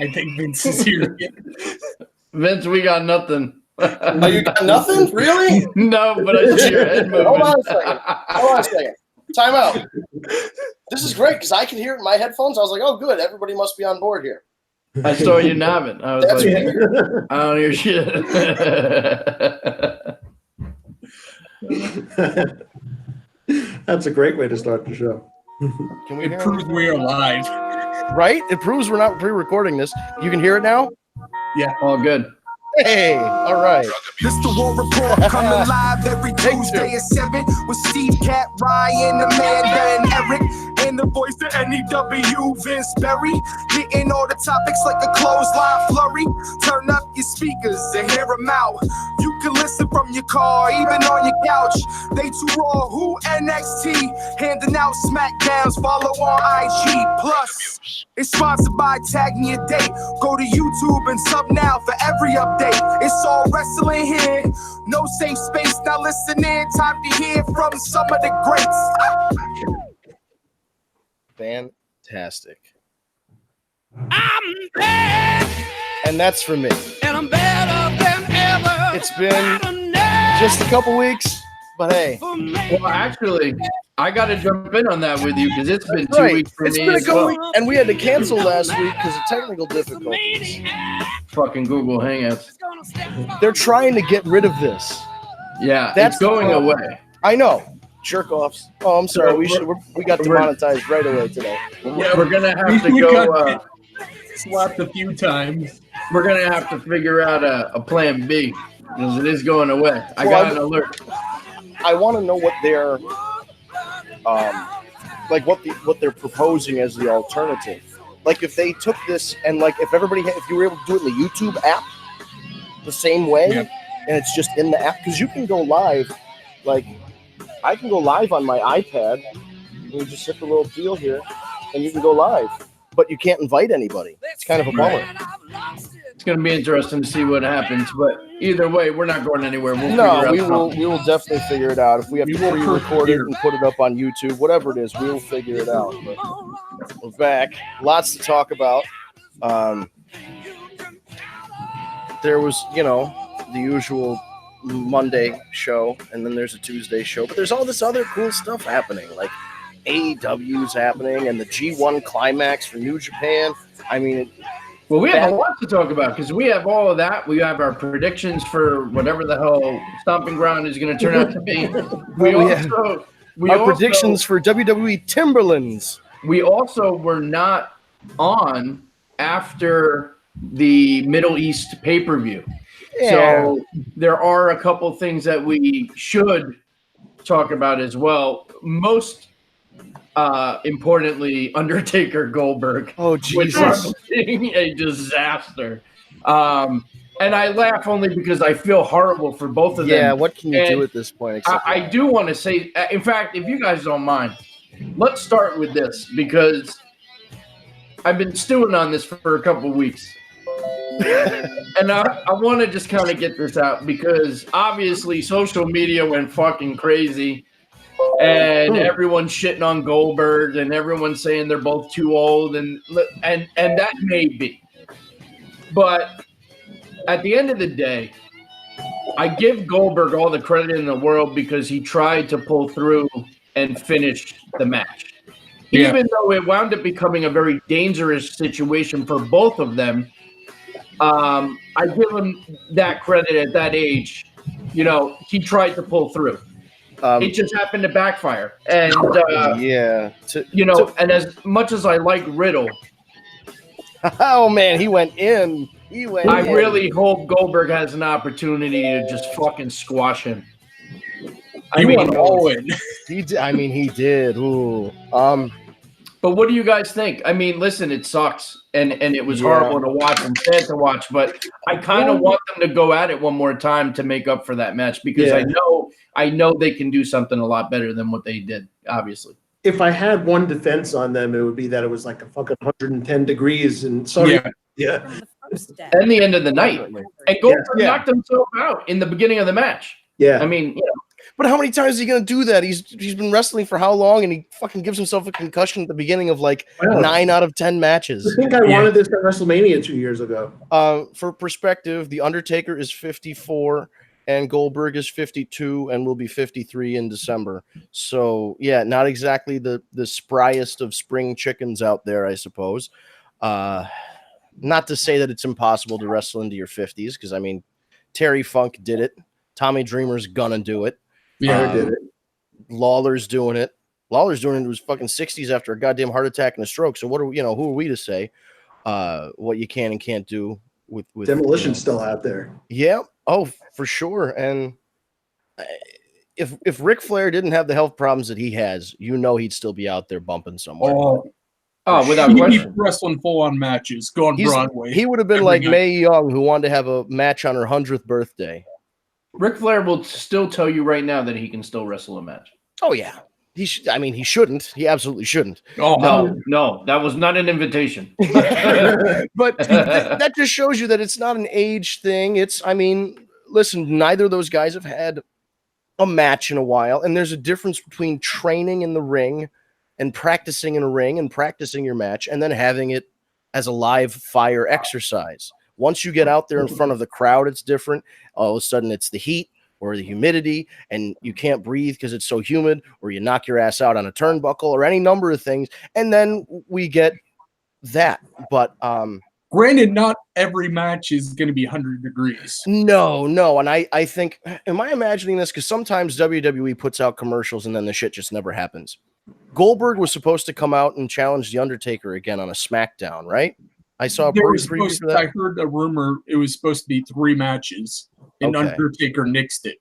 I think Vince is here. Vince, we got nothing. Oh, you got nothing? Really? No, but I see your head moving. Hold on a second. Time out. This is great because I can hear it in my headphones. I was like, oh, good. Everybody must be on board here. I saw you nabbing. I was That's like, weird. I don't hear shit. That's a great way to start the show. Can we It hear proves we are live. Right? It proves we're not pre-recording this. You can hear it now? Yeah. All good. Hey, all right. This the War Report coming live every Tuesday at 7 with Steve, Cat, Ryan, Amanda, and Eric, and the voice of NEW, Vince Berry, hitting all the topics like a clothesline flurry. Turn up your speakers and hear them out. You can listen from your car, even on your couch. They too raw, who NXT, handing out Smackdowns, follow on IG. Plus, it's sponsored by Tag Me a Date. Go to YouTube and sub now for every update. It's all wrestling here. No safe space. Now listen in. Time to hear from some of the greats. Fantastic. I'm bad, And that's for me. and I'm better than ever. It's been just a couple weeks, but hey. Well, actually, I got to jump in on that with you because it's been 2 Right. weeks for It's me been a as couple well. weeks, and we had to cancel last week because of technical difficulties. Fucking Google Hangouts. They're trying to get rid of this. Yeah, That's it's going the problem. away. I know. Jerk offs. Oh, I'm sorry. We got we're- demonetized right away today. Yeah, We're gonna have to we go. got slapped a few times. We're gonna have to figure out a plan B because it is going away. I Well, got an alert. I want to know what they're what they're proposing as the alternative. Like if they took this and like if you were able to do it in the YouTube app the same way, Yep. and it's just in the app because you can go live. Like I can go live on my iPad. You just hit the little deal here, and you can go live, but you can't invite anybody. It's kind of a bummer. It's gonna be interesting to see what happens, but either way, we're not going anywhere. We'll No, figure we out will. something. We will definitely figure it out. If we have We to will pre-record it persevere. and put it up on YouTube, whatever it is, we will figure it out. But we're back. Lots to talk about. There was, the usual Monday show, and then there's a Tuesday show. But there's all this other cool stuff happening, like AEW's happening, and the G1 Climax for New Japan. I mean, Well, we have a lot to talk about because we have all of that. We have our predictions for whatever the hell Stomping Ground is going to turn out to be. Our predictions for WWE Timberlands. We also were not on after the Middle East pay-per-view. Yeah. So there are a couple things that we should talk about as well. Most importantly, Undertaker Goldberg. Oh, Which Jesus. was being a disaster. And I laugh only because I feel horrible for both of them. Yeah, what can you do And at this point? Except I do want to say, in fact, if you guys don't mind, let's start with this because I've been stewing on this for a couple weeks. And I want to just kind of get this out because obviously social media went fucking crazy and everyone's shitting on Goldberg and everyone's saying they're both too old and that may be. But at the end of the day, I give Goldberg all the credit in the world because he tried to pull through and finish the match. Yeah. Even though it wound up becoming a very dangerous situation for both of them, I give him that credit at that age. He tried to pull through. It just happened to backfire. And, and as much as I like Riddle, oh, man, he went in. I really hope Goldberg has an opportunity to just fucking squash him. He went all in. He did. Ooh. But what do you guys think? I mean, listen, it sucks, and it was horrible to watch and sad to watch. But I kind of want them to go at it one more time to make up for that match because I know they can do something a lot better than what they did. Obviously. if I had one defense on them, it would be that it was like a fucking 110 degrees and sorry. Yeah. And the end of the night. And Goldberg Yeah. knocked himself out in the beginning of the match. Yeah. I mean, you know, But how many times is he going to do that? He's been wrestling for how long, and he fucking gives himself a concussion at the beginning of like 9 out of 10 matches. I think I wanted this at WrestleMania 2 years ago. For perspective, The Undertaker is 54 and Goldberg is 52 and will be 53 in December. So, yeah, not exactly the spryest of spring chickens out there, I suppose. Not to say that it's impossible to wrestle into your 50s, because, I mean, Terry Funk did it. Tommy Dreamer's gonna do it. Yeah, did it. Lawler's doing it. Lawler's doing it in his fucking 60s after a goddamn heart attack and a stroke. So what are who are we to say what you can and can't do with Demolition's still out there. Yeah. Oh, for sure. And if Ric Flair didn't have the health problems that he has, he'd still be out there bumping somewhere. without He'd be question. wrestling full-on matches, go on Broadway. He would have been every like night. Mae Young, who wanted to have a match on her 100th birthday. Ric Flair will still tell you right now that he can still wrestle a match. Oh yeah, he shouldn't. He absolutely shouldn't. Oh, No, that was not an invitation. But that just shows you that it's not an age thing. Listen, neither of those guys have had a match in a while, and there's a difference between training in the ring and practicing in a ring and practicing your match and then having it as a live fire exercise. Once you get out there in front of the crowd, it's different. All of a sudden, it's the heat or the humidity, and you can't breathe because it's so humid, or you knock your ass out on a turnbuckle, or any number of things. And then we get that. But granted, not every match is going to be 100 degrees. no. And I think, am I imagining this? Because sometimes WWE puts out commercials and then the shit just never happens. Goldberg was supposed to come out and challenge The Undertaker again on a Smackdown, right? I saw a preview for that. I heard a rumor it was supposed to be 3 matches, and Okay. Undertaker nixed it.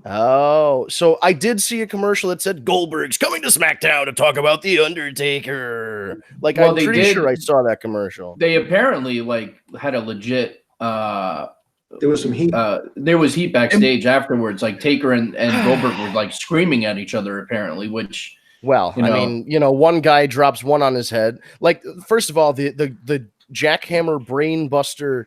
Oh, so I did see a commercial that said Goldberg's coming to SmackDown to talk about The Undertaker. Like, Well, I'm they pretty did- sure I saw that commercial. They apparently had a legit. There was some heat. There was heat backstage afterwards. Like Taker and Goldberg were screaming at each other apparently, which. Well, one guy drops one on his head. Like, first of all, the jackhammer brainbuster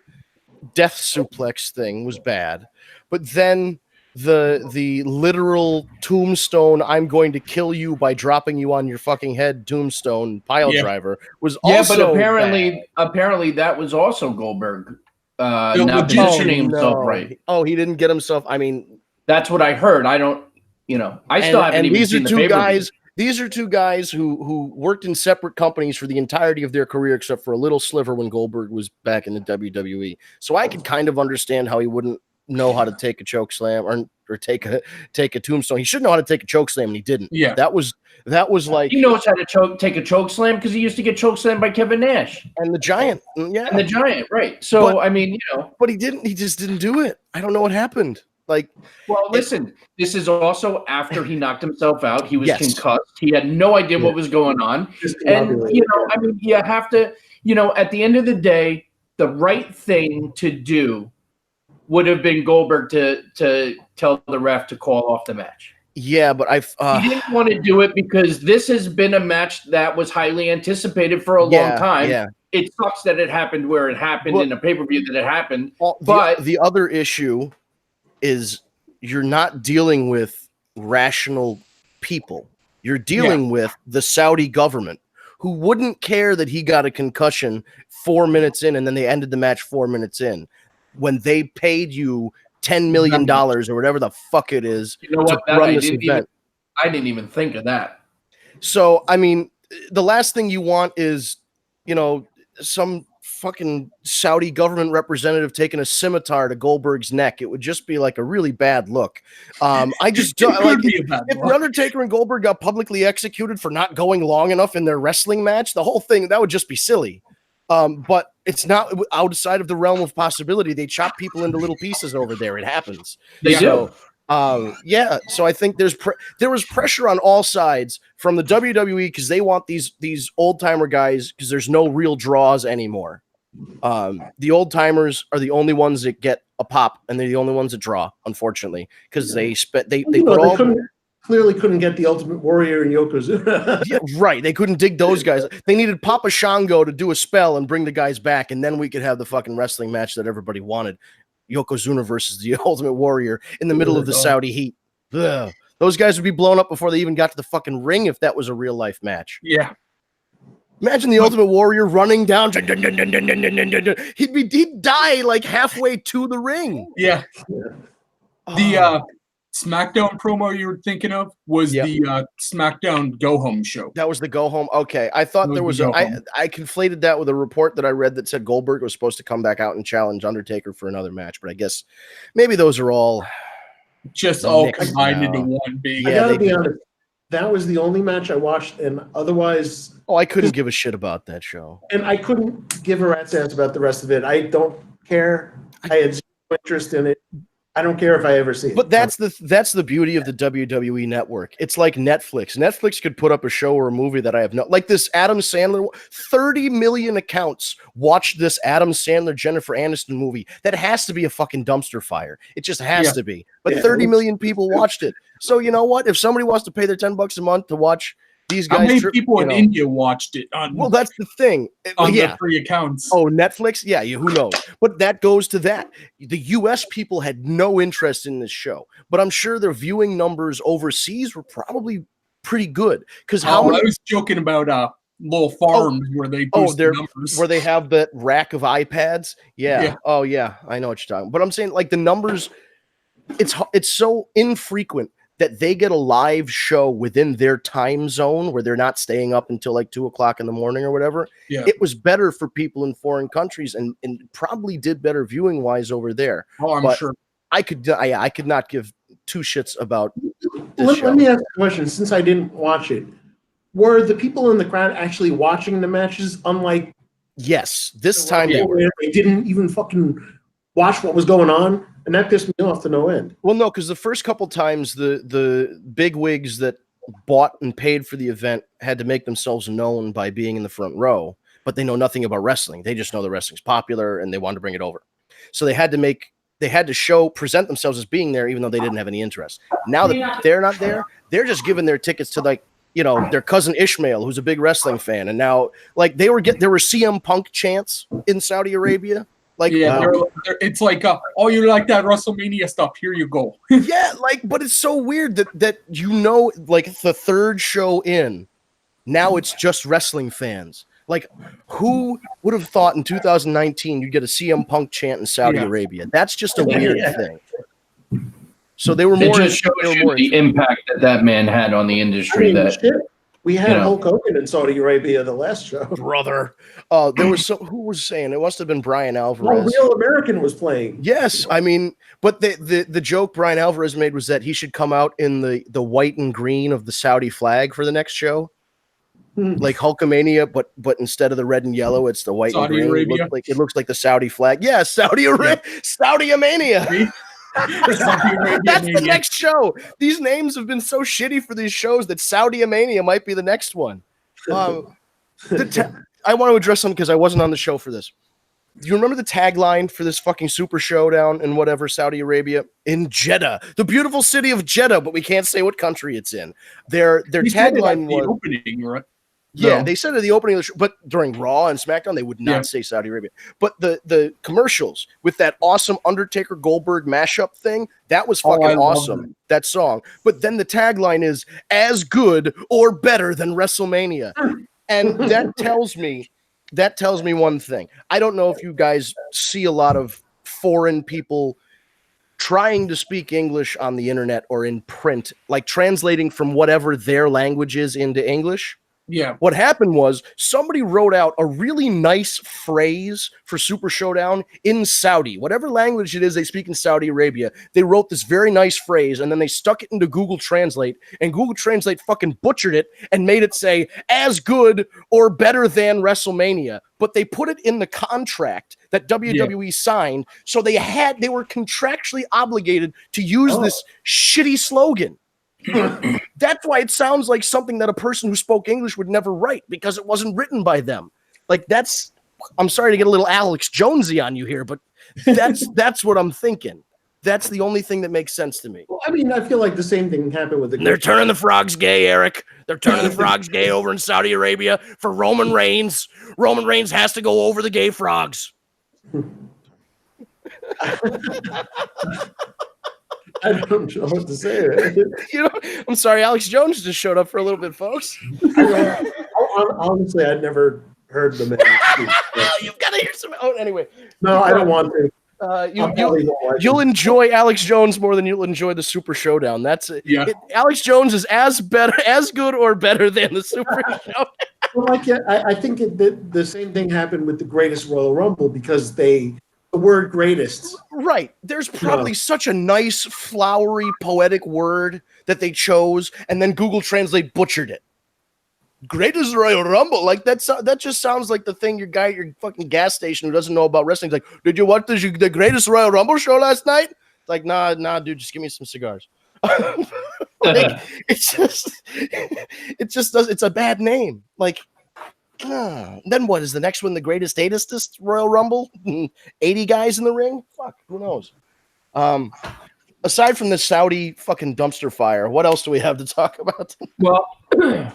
death suplex thing was bad, but then the literal tombstone, I'm going to kill you by dropping you on your fucking head tombstone pile driver was also but apparently bad. apparently that was also Goldberg not legit- positioning himself right. Oh, he didn't get himself. I mean, That's what I heard. I don't. I still haven't even these seen are the two pay-per-view. guys. These are two guys who worked in separate companies for the entirety of their career, except for a little sliver when Goldberg was back in the WWE. So I could kind of understand how he wouldn't know how to take a choke slam or take a tombstone. He should know how to take a choke slam, and he didn't. Yeah. That was like, He knows how to take a choke slam because he used to get choke slammed by Kevin Nash and the Giant. Yeah. and the Giant, right? So But- But he didn't. He just didn't do it. I don't know what happened. Well, listen, this is also after he knocked himself out. He was Yes. concussed. He had no idea what was going on. And, you have to, at the end of the day, the right thing to do would have been Goldberg to tell the ref to call off the match. Yeah, but He didn't want to do it because this has been a match that was highly anticipated for a long time. Yeah. It sucks that it happened where it happened Well- in a pay-per-view that it happened. But the other issue is you're not dealing with rational people. You're dealing with the Saudi government, who wouldn't care that he got a concussion 4 minutes in and then they ended the match 4 minutes in when they paid you $10 million or whatever the fuck it is You know what? to run this event. I didn't even think of that. So, I mean, the last thing you want is, some fucking Saudi government representative taking a scimitar to Goldberg's neck. It would just be like a really bad look. I just don't It like could be a bad if look. The Undertaker and Goldberg got publicly executed for not going long enough in their wrestling match, the whole thing, that would just be silly. But it's not outside of the realm of possibility. They chop people into little pieces over there. It happens. They do. So I think there was pressure on all sides from the WWE because they want these old timer guys because there's no real draws anymore. The old timers are the only ones that get a pop, and they're the only ones that draw, unfortunately, because they put all. clearly couldn't get the Ultimate Warrior and Yokozuna. Yeah, right. They couldn't dig those guys. They needed Papa Shango to do a spell and bring the guys back, and then we could have the fucking wrestling match that everybody wanted. Yokozuna versus the Ultimate Warrior in the middle of the Saudi heat. Ugh. Those guys would be blown up before they even got to the fucking ring if that was a real life match. Yeah. Imagine the Ultimate Warrior running down. He'd die like halfway to the ring. Yeah. The SmackDown promo you were thinking of was the SmackDown Go Home show. That was the Go Home. Okay, I thought there was I conflated that with a report that I read that said Goldberg was supposed to come back out and challenge Undertaker for another match, but I guess maybe those are all just all combined into one big. I gotta be honest, that was the only match I watched, and otherwise, I couldn't give a shit about that show, and I couldn't give a rat's ass about the rest of it. I don't care. I had zero interest in it. I don't care if I ever see it. But that's the beauty of the WWE network. It's like Netflix. Netflix could put up a show or a movie that I have like this Adam Sandler. 30 million accounts watched this Adam Sandler Jennifer Aniston movie. That has to be a fucking dumpster fire. It just has to be. But 30 million people watched it. So you know what? If somebody wants to pay their $10 a month to watch these guys, how many people in India watched it? Well, that's the thing. On the free accounts. Oh, Netflix? Yeah, who knows? But that goes to that. The U.S. people had no interest in this show, but I'm sure their viewing numbers overseas were probably pretty good. Because I was joking about little farms where they boost the numbers. Where they have that rack of iPads. Yeah. Oh, yeah. I know what you're talking. But I'm saying, like, the numbers. It's so infrequent that they get a live show within their time zone where they're not staying up until like 2:00 in the morning or whatever. Yeah. It was better for people in foreign countries and probably did better viewing wise over there. Oh, I'm sure. I could not give two shits about this show. Let me ask a question. Since I didn't watch it, were the people in the crowd actually watching the matches? Unlike yes, this time they didn't even fucking watch what was going on. And that pissed me off to no end. Well, no, because the first couple times the big wigs that bought and paid for the event had to make themselves known by being in the front row, but they know nothing about wrestling. They just know the wrestling's popular and they wanted to bring it over. So they had to present themselves as being there, even though they didn't have any interest. Now that they're not there, they're just giving their tickets to their cousin Ishmael, who's a big wrestling fan. And now like there were CM Punk chants in Saudi Arabia. Like, it's like, oh, you like that WrestleMania stuff? Here you go. Yeah, but it's so weird that like the third show in, now it's just wrestling fans. Like, who would have thought in 2019 you'd get a CM Punk chant in Saudi Arabia? That's just a weird thing. So they were more. It just shows you the impact that man had on the industry. We had Hulk Hogan in Saudi Arabia the last show. Brother. There was who was saying it must have been Brian Alvarez. Real American was playing. Yes, I mean, but the joke Brian Alvarez made was that he should come out in the white and green of the Saudi flag for the next show. Like Hulkamania, but instead of the red and yellow, it's the white Saudi and green. Arabia. It looks like the Saudi flag. Yeah, Saudi Arabia. Saudi-amania. That's the next show. These names have been so shitty for these shows that Saudi-amania might be the next one. I want to address something because I wasn't on the show for this. Do you remember the tagline for this fucking super showdown in whatever Saudi Arabia? In Jeddah, the beautiful city of Jeddah, but we can't say what country it's in. Their tagline was the opening, right? Yeah, No. they said at the opening of the show, but during Raw and SmackDown, they would not say Saudi Arabia. But the commercials with that awesome Undertaker Goldberg mashup thing, that was fucking awesome. That song. But then the tagline is as good or better than WrestleMania. And that tells me one thing. I don't know if you guys see a lot of foreign people trying to speak English on the internet or in print, like translating from whatever their language is into English. Yeah. What happened was somebody wrote out a really nice phrase for Super Showdown in Saudi, whatever language it is they speak in Saudi Arabia. They wrote this very nice phrase and then they stuck it into Google Translate, and Google Translate fucking butchered it and made it say as good or better than WrestleMania. But they put it in the contract that WWE signed, so they were contractually obligated to use this shitty slogan. That's why it sounds like something that a person who spoke English would never write, because it wasn't written by them. Like I'm sorry to get a little Alex Jonesy on you here, but that's what I'm thinking. That's the only thing that makes sense to me. Well, I mean, I feel like the same thing happened with the. They're turning the frogs gay, Eric. They're turning the frogs gay over in Saudi Arabia for Roman Reigns. Roman Reigns has to go over the gay frogs. I don't know what to say. I'm sorry, Alex Jones just showed up for a little bit, folks. Honestly, I'd never heard the man speak. You've got to hear some. Oh, anyway. No, I don't want to. You'll enjoy Alex Jones more than you'll enjoy the Super Showdown. That's it. Yeah. Alex Jones is as good or better than the Super Showdown. Well, I think the same thing happened with the Greatest Royal Rumble because the word greatest. Right. There's probably such a nice, flowery, poetic word that they chose, and then Google Translate butchered it. Greatest Royal Rumble. Like that just sounds like the thing your guy at your fucking gas station who doesn't know about wrestling is like, did you watch the Greatest Royal Rumble show last night? It's like, nah, dude, just give me some cigars. It's a bad name. Like, then what is the next one? The Greatest Statist Royal Rumble? 80 guys in the ring? Fuck, who knows? Aside from the Saudi fucking dumpster fire, what else do we have to talk about? Well,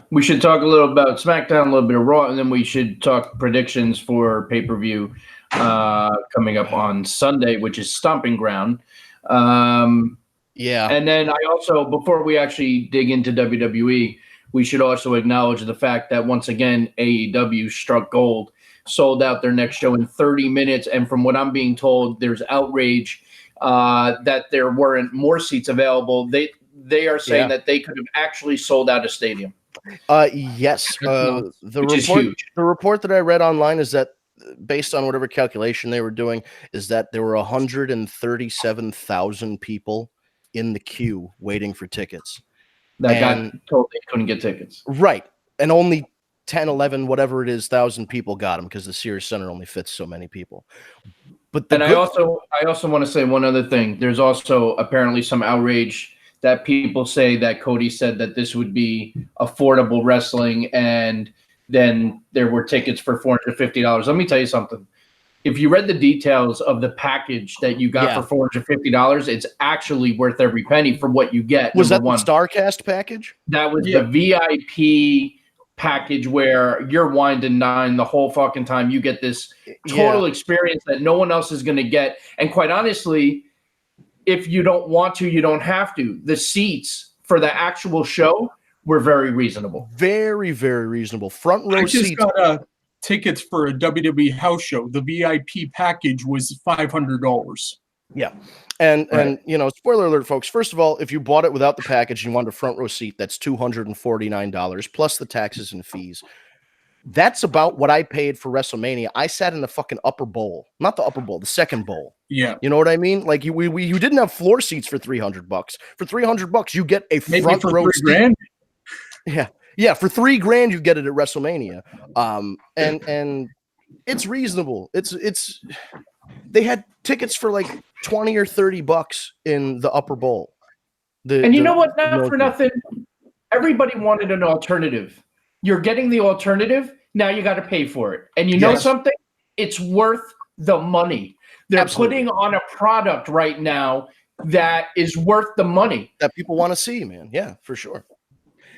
we should talk a little about SmackDown, a little bit of Raw, and then we should talk predictions for pay-per-view coming up on Sunday, which is Stomping Ground. Yeah. And then I also, before we actually dig into WWE, we should also acknowledge the fact that once again, AEW struck gold, sold out their next show in 30 minutes. And from what I'm being told, there's outrage that there weren't more seats available. They are saying that they could have actually sold out a stadium. Yes. The report that I read online is that based on whatever calculation they were doing, is that there were 137,000 people in the queue waiting for tickets. That got told they couldn't get tickets. Right. And only 10, 11, whatever it is, 1,000 people got them because the Sears Center only fits so many people. But I also want to say one other thing. There's also apparently some outrage that people say that Cody said that this would be affordable wrestling, and then there were tickets for $450. Let me tell you something. If you read the details of the package that you got for $450, it's actually worth every penny for what you get. Was that the StarCast package? That was the VIP package where you're wined and dined the whole fucking time. You get this total experience that no one else is going to get. And quite honestly, if you don't want to, you don't have to. The seats for the actual show were very reasonable. Very, very reasonable. Front row seats. I just got tickets for a WWE house show. The VIP package was $500. Yeah. And spoiler alert, folks. First of all, if you bought it without the package and you wanted a front row seat, that's $249 plus the taxes and fees. That's about what I paid for WrestleMania. I sat in the fucking upper bowl, not the upper bowl, the second bowl. Yeah. You know what I mean? Like you didn't have floor seats for $300. For $300, you get a front row seat. $3,000. Yeah. Yeah. For $3,000, you get it at WrestleMania. And it's reasonable. It's they had tickets for like $20 or $30 in the upper bowl. You know what? Not for nothing. Everybody wanted an alternative. You're getting the alternative. Now you got to pay for it. And you know something? It's worth the money. They're putting on a product right now that is worth the money. That people want to see, man. Yeah, for sure.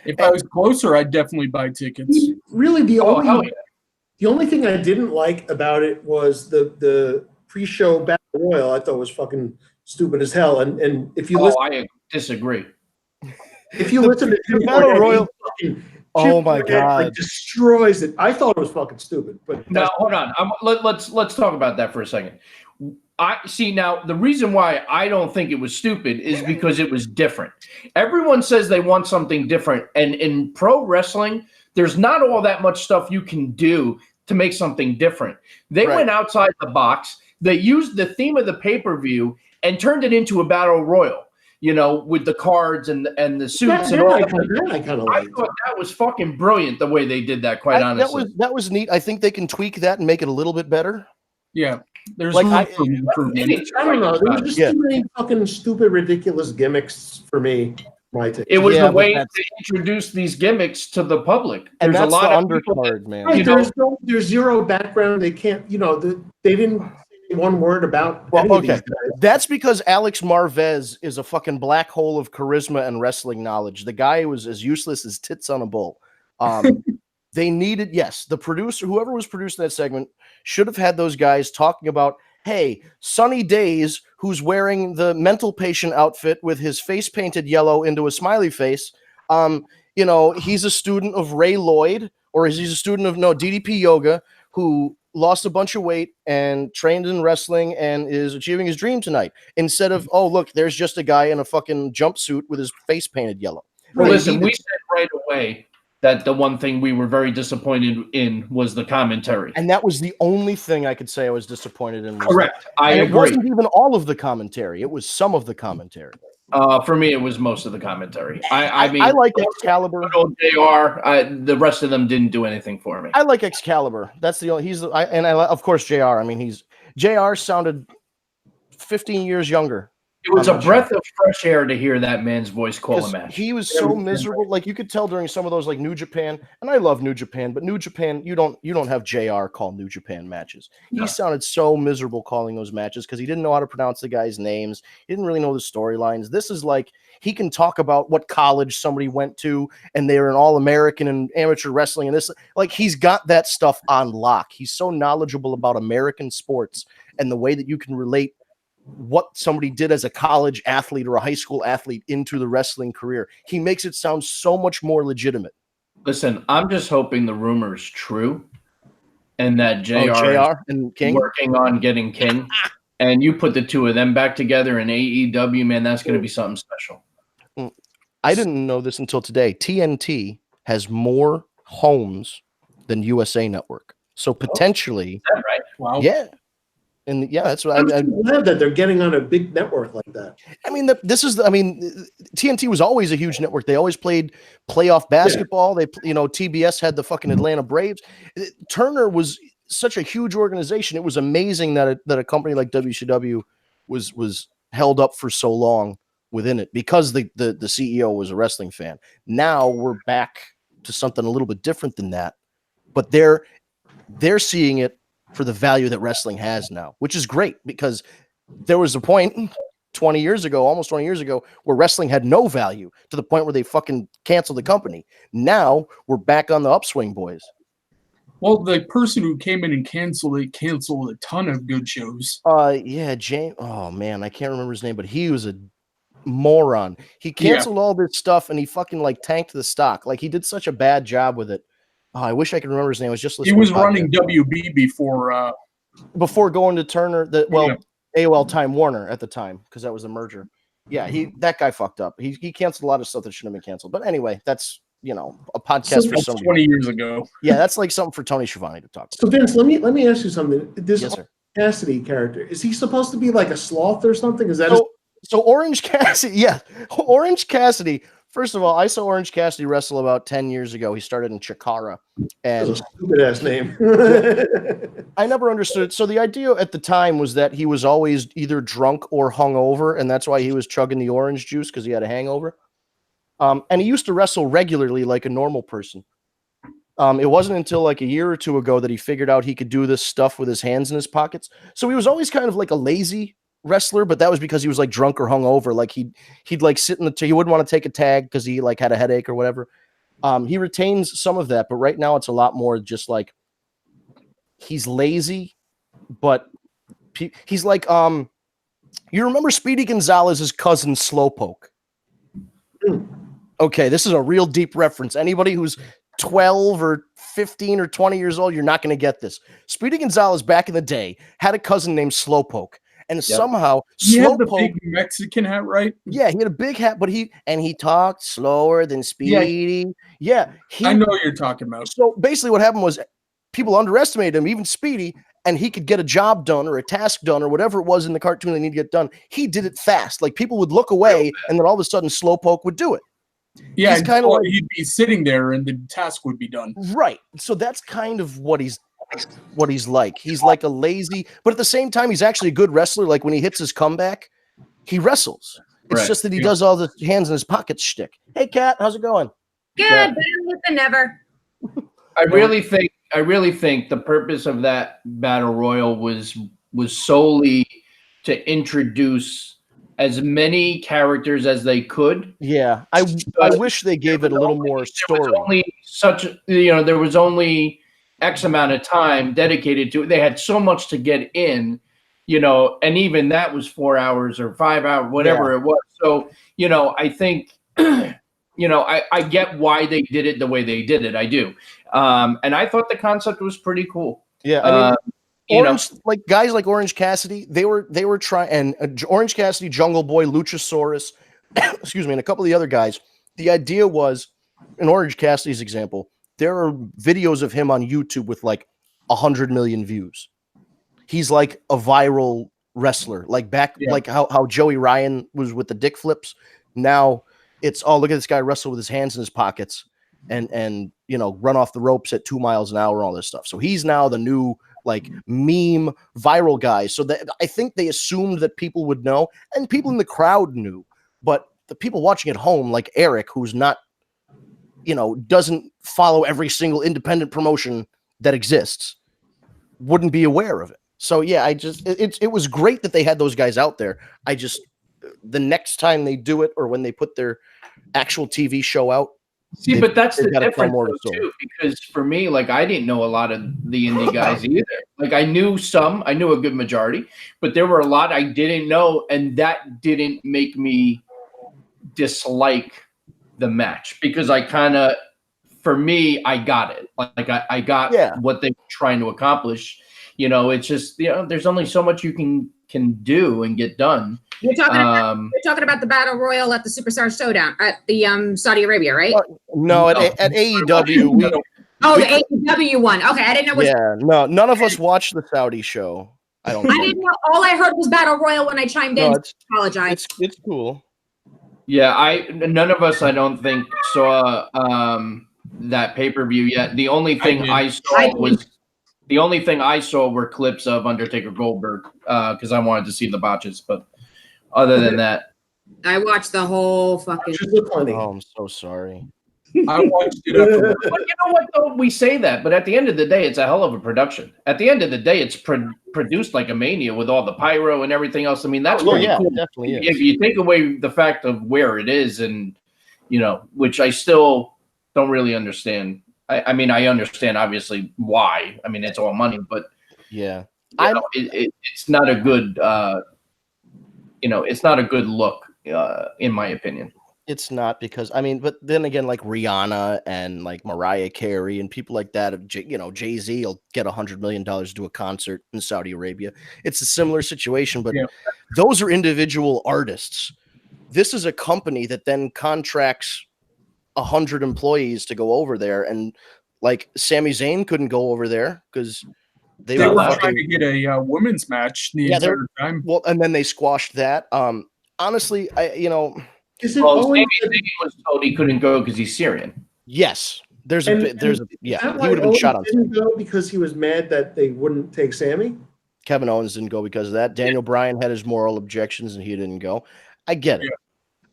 If I was closer, I'd definitely buy tickets. Really, the only thing I didn't like about it was the pre-show battle royal. I thought was fucking stupid as hell. And if you listen, I disagree. If you listen to the battle royal, oh my god, like, destroys it. I thought it was fucking stupid. But now hold on. Let's talk about that for a second. I see now the reason why I don't think it was stupid is because it was different. Everyone says they want something different, and in pro wrestling, there's not all that much stuff you can do to make something different. They went outside the box. They used the theme of the pay-per-view and turned it into a battle royal. You know, with the cards and the suits and all. I thought that was fucking brilliant the way they did that. Quite honestly, that was neat. I think they can tweak that and make it a little bit better. Yeah. There's I don't know. There was just too many fucking stupid, ridiculous gimmicks for me. It was the way to introduce these gimmicks to the public. And there's a lot of undercard, man. Right, there's zero background. They can't, they didn't say one word about Well, any of okay. these guys. That's because Alex Marvez is a fucking black hole of charisma and wrestling knowledge. The guy was as useless as tits on a bull. They needed, yes, the producer, whoever was producing that segment, should have had those guys talking about, hey, Sunny Days, who's wearing the mental patient outfit with his face painted yellow into a smiley face. You know, he's a student of Ray Lloyd, or he's a student of DDP Yoga, who lost a bunch of weight and trained in wrestling and is achieving his dream tonight. Instead of, oh, look, there's just a guy in a fucking jumpsuit with his face painted yellow. Well, listen, we said right away that the one thing we were very disappointed in was the commentary. And that was the only thing I could say I was disappointed in. Correct. I agree. It wasn't even all of the commentary. It was some of the commentary. For me, it was most of the commentary. I mean, I like Excalibur. JR, the rest of them didn't do anything for me. I like Excalibur. That's the only. Of course JR. I mean, JR sounded 15 years younger. It was a breath of fresh air to hear that man's voice call a match. He was so miserable. Like you could tell during some of those like New Japan, and I love New Japan, but New Japan, you don't have JR call New Japan matches. No. He sounded so miserable calling those matches because he didn't know how to pronounce the guys' names. He didn't really know the storylines. This is like he can talk about what college somebody went to and they were an All-American in amateur wrestling, and this like he's got that stuff on lock. He's so knowledgeable about American sports and the way that you can relate what somebody did as a college athlete or a high school athlete into the wrestling career. He makes it sound so much more legitimate. Listen, I'm just hoping the rumor's true and that JR is and King working on getting King. And you put the two of them back together in AEW, man, that's going to be something special. I didn't know this until today. TNT has more homes than USA Network. So potentially, is that right? Wow. Yeah. And yeah, that's what I'm glad that they're getting on a big network like that. I mean, TNT was always a huge network. They always played playoff basketball. Yeah. TBS had the fucking Atlanta Braves. Turner was such a huge organization. It was amazing that a company like WCW was held up for so long within it because the CEO was a wrestling fan. Now we're back to something a little bit different than that, but they're seeing it for the value that wrestling has now, which is great because there was a point almost 20 years ago, where wrestling had no value to the point where they fucking canceled the company. Now we're back on the upswing, boys. Well, the person who came in and canceled a ton of good shows. Yeah, James. Oh man, I can't remember his name, but he was a moron. He canceled all this stuff and he fucking like tanked the stock. Like he did such a bad job with it. Oh, I wish I could remember his name. I was just listening. He was running WB before going to Turner. AOL Time Warner at the time because that was the merger. Yeah, that guy fucked up. He canceled a lot of stuff that shouldn't have been canceled. But anyway, that's a podcast for somebody 20 years ago. Yeah, that's like something for Tony Schiavone to talk about. So Vince, let me ask you something. This yes, sir. Cassidy character, is he supposed to be like a sloth or something? Is that so Orange Cassidy? Yeah, Orange Cassidy. First of all, I saw Orange Cassidy wrestle about 10 years ago. He started in Chikara. And that's a stupid ass name. I never understood. So the idea at the time was that he was always either drunk or hungover, and that's why he was chugging the orange juice because he had a hangover. And he used to wrestle regularly like a normal person. It wasn't until like a year or two ago that he figured out he could do this stuff with his hands in his pockets. So he was always kind of like a lazy wrestler, but that was because he was like drunk or hungover. Like he'd like sit in he wouldn't want to take a tag because he like had a headache or whatever. He retains some of that, but right now it's a lot more just like he's lazy, but he's like you remember Speedy Gonzalez's cousin Slowpoke? Okay, this is a real deep reference. Anybody who's 12 or 15 or 20 years old, you're not going to get this. Speedy Gonzalez back in the day had a cousin named Slowpoke. And somehow he had the big Mexican hat, right? Yeah, he had a big hat, but he talked slower than Speedy. Yeah, I know what you're talking about. So basically what happened was people underestimated him, even Speedy, and he could get a job done or a task done or whatever it was in the cartoon they need to get done. He did it fast. Like people would look away and then all of a sudden Slowpoke would do it. Yeah, he's kind of like he'd be sitting there and the task would be done. Right. So that's kind of what he's like. He's like a lazy, but at the same time, he's actually a good wrestler. Like when he hits his comeback, he wrestles. It's just that he does all the hands in his pockets shtick. Hey, Kat, how's it going? Good, better than ever. I really think the purpose of that battle royal was was solely to introduce as many characters as they could. Yeah, I wish they gave it a little more story. There was only X amount of time dedicated to it. They had so much to get in, and even that was 4 hours or 5 hours, whatever it was. So, I think, I get why they did it the way they did it. I do. And I thought the concept was pretty cool. Yeah, I mean, like guys like Orange Cassidy, they were trying, and Orange Cassidy, Jungle Boy, Luchasaurus, excuse me, and a couple of the other guys. The idea was, in Orange Cassidy's example, there are videos of him on YouTube with like 100 million views. He's like a viral wrestler, like like how Joey Ryan was with the dick flips. Now it's, oh, look at this guy wrestle with his hands in his pockets and run off the ropes at 2 miles an hour, all this stuff. So he's now the new like meme viral guy. So that I think they assumed that people would know, and people in the crowd knew, but the people watching at home, like Eric, who's not, doesn't follow every single independent promotion that exists, wouldn't be aware of it. So yeah, it was great that they had those guys out there. The next time they do it, or when they put their actual TV show out, see, but that's the difference too, because for me, like, I didn't know a lot of the indie guys either. Like, I knew a good majority, but there were a lot I didn't know, and that didn't make me dislike the match, because for me, I got it. Like, I got what they were trying to accomplish. It's just, there's only so much you can do and get done. You're talking about the battle royal at the Superstar Showdown at the Saudi Arabia, right? No, at AEW. The AEW one. Okay, I didn't know. No, none of us watched the Saudi show. I didn't know. All I heard was battle royal when I chimed in. Apologize. It's cool. Yeah, none of us, I don't think, saw that pay-per-view yet. The only thing I saw were clips of Undertaker Goldberg, because I wanted to see the botches, but other than that, I watched the whole fucking. Oh, I'm so sorry. I watched it after. But you know what, though? We say that, but at the end of the day, it's a hell of a production. At the end of the day, it's produced like a Mania with all the pyro and everything else. I mean, that's cool. It definitely is. If you take away the fact of where it is, and which I still don't really understand. I mean, I understand obviously why. I mean, it's all money, but it's not a good. It's not a good look, in my opinion. It's not, because but then again, like Rihanna and like Mariah Carey and people like that, Jay-Z will get $100 million to do a concert in Saudi Arabia. It's a similar situation, but those are individual artists. This is a company that then contracts 100 employees to go over there, and like Sami Zayn couldn't go over there because they were trying to get a women's match the entire time. Well, and then they squashed that. Honestly, Sami Zayn was told he couldn't go because he's Syrian. Yes, he would have been shot on. Didn't go because he was mad that they wouldn't take Sammy. Kevin Owens didn't go because of that. Daniel Bryan had his moral objections and he didn't go. I get it.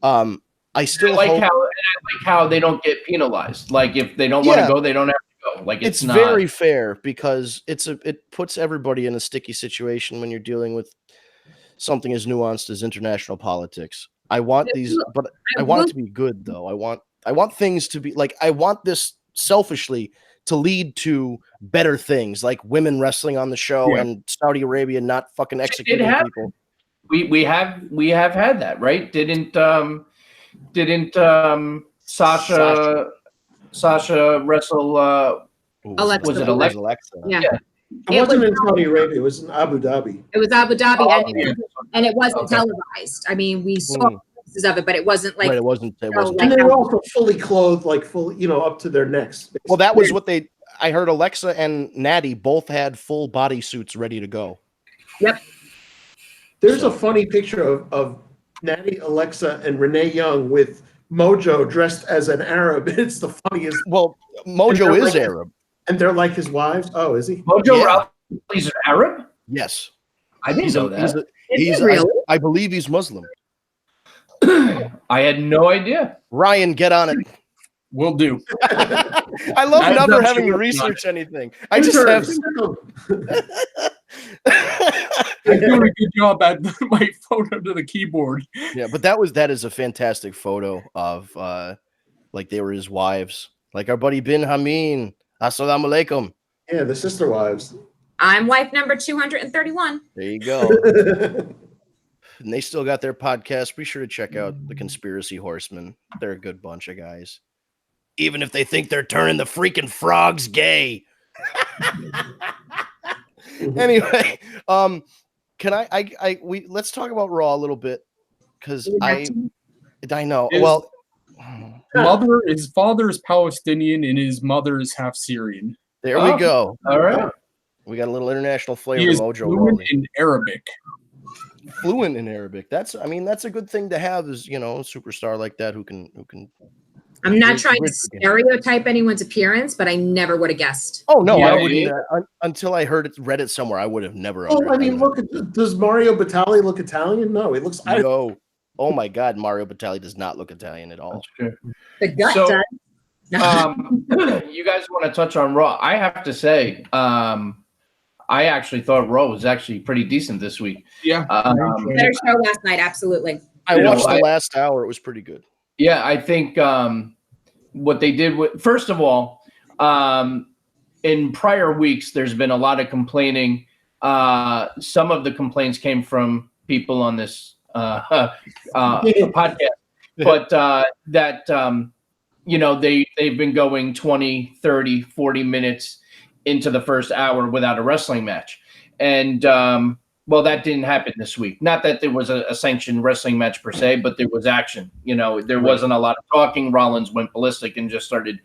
I still like how they don't get penalized. Like, if they don't want to go, they don't have to go. Like, it's not very fair, because it puts everybody in a sticky situation when you're dealing with something as nuanced as international politics. I want but I want it to be good, though. I want things to be like, I want this selfishly to lead to better things, like women wrestling on the show and Saudi Arabia not fucking executing people. We have had that, right? Didn't Sasha wrestle? Alexa. Was it Alexa? Yeah. It wasn't in Saudi Arabia. It was in Abu Dhabi. It was Abu Dhabi, and it wasn't televised. I mean, we saw pieces of it, but it wasn't like. Right, it wasn't. And they were also fully clothed, like fully, up to their necks. Basically. Well, that was what I heard. Alexa and Natty both had full body suits ready to go. Yep. There's a funny picture of Natty, Alexa, and Renee Young with Mojo dressed as an Arab. It's the funniest. Well, Mojo is Arab. And they're like his wives? Oh, is he? Mojo he's an Arab? Yes. I didn't know that. I believe he's Muslim. I had no idea. Ryan, get on it. Will do. I love never having to research anything. I just have. I'm doing a good job at my photo to the keyboard. Yeah, but that is a fantastic photo of like they were his wives. Like our buddy Bin Hameen. Assalamu alaikum. Yeah, the sister wives. I'm wife number 231. There you go. And they still got their podcast. Be sure to check out the Conspiracy Horsemen. They're a good bunch of guys. Even if they think they're turning the freaking frogs gay. Anyway, let's talk about Raw a little bit because I know. Well, His father is Palestinian and his mother is half Syrian. There we go. All right. We got a little international flavor. He is mojo fluent in Arabic. Fluent in Arabic. That's a good thing to have. Is a superstar like that who can. I'm not trying to stereotype anyone's appearance, but I never would have guessed. Oh no, Yeah, I wouldn't. Until I read it somewhere, I would have never. Oh, I mean, does Mario Batali look Italian? No, he looks. No. Oh my God, Mario Batali does not look Italian at all. The gut So, does. You guys want to touch on Raw? I have to say, I actually thought Raw was actually pretty decent this week. Yeah. Better show last night, absolutely. I watched the last hour. It was pretty good. Yeah, I think what they did with, first of all, in prior weeks, there's been a lot of complaining. Some of the complaints came from people on this podcast, but they've been going 20, 30, 40 minutes into the first hour without a wrestling match. And, that didn't happen this week. Not that there was a sanctioned wrestling match per se, but there was action. There wasn't a lot of talking. Rollins went ballistic and just started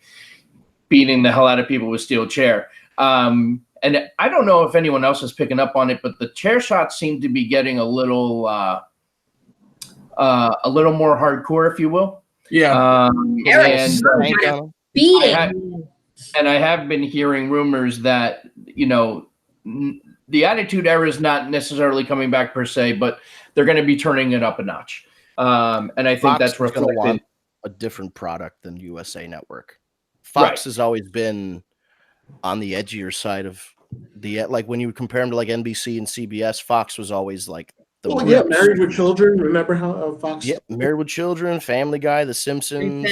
beating the hell out of people with steel chair. And I don't know if anyone else is picking up on it, but the chair shots seem to be getting a little more hardcore, if you will. Yeah. And I have been hearing rumors that, the Attitude Era is not necessarily coming back per se, but they're going to be turning it up a notch. And I think that's reflected. Want a different product than USA Network. Fox has always been on the edgier side of like when you compare them to like NBC and CBS, Fox was always like Married with Children. Remember how Fox? Yeah, Married with Children, Family Guy, The Simpsons.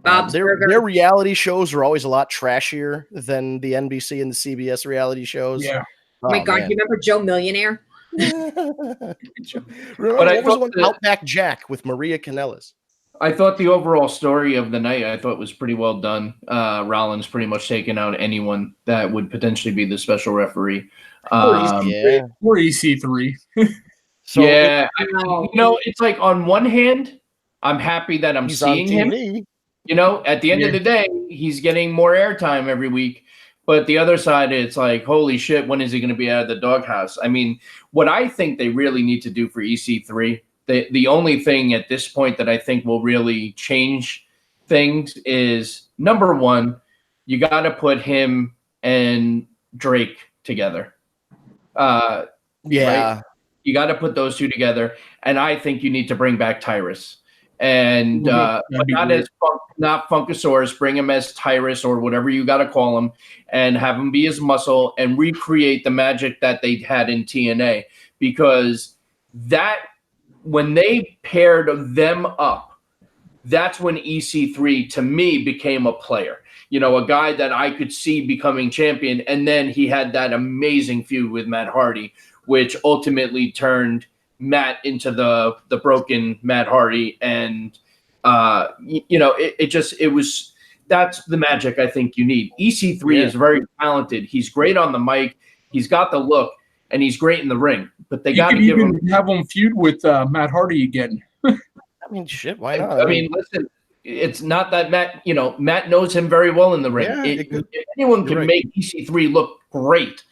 Bob's Burgers. Their reality shows are always a lot trashier than the NBC and the CBS reality shows. Yeah. Oh my God, you remember Joe Millionaire? What was one? Outback Jack with Maria Kanellis. I thought the overall story of the night, I thought was pretty well done. Rollins pretty much taking out anyone that would potentially be the special referee. Or EC3. It's like on one hand, I'm happy that I'm seeing him. At the end of the day, he's getting more airtime every week. But the other side, it's like, holy shit, when is he going to be out of the doghouse? I mean, what I think they really need to do for EC3, the only thing at this point that I think will really change things is, number one, you got to put him and Drake together. Right? You got to put those two together. And I think you need to bring back Tyrus. And not Funkasaurus, bring him as Tyrus or whatever you got to call him, and have him be his muscle and recreate the magic that they had in TNA. Because when they paired them up, that's when EC3 to me became a player. A guy that I could see becoming champion. And then he had that amazing feud with Matt Hardy, which ultimately turned Matt into the broken Matt Hardy, and that's the magic I think you need. EC3 is very talented. He's great on the mic. He's got the look, and he's great in the ring. But they got to have him feud with Matt Hardy again. I mean, shit, why not? I mean, listen, it's not that Matt knows him very well in the ring. If anyone can make EC3 look great,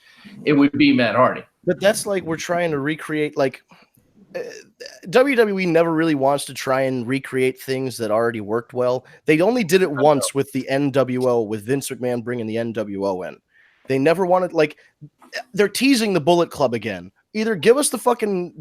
it would be Matt Hardy. But that's like we're trying to recreate WWE never really wants to try and recreate things that already worked well. They only did it once with the NWO, with Vince McMahon bringing the NWO in. They never wanted, they're teasing the Bullet Club again. Either give us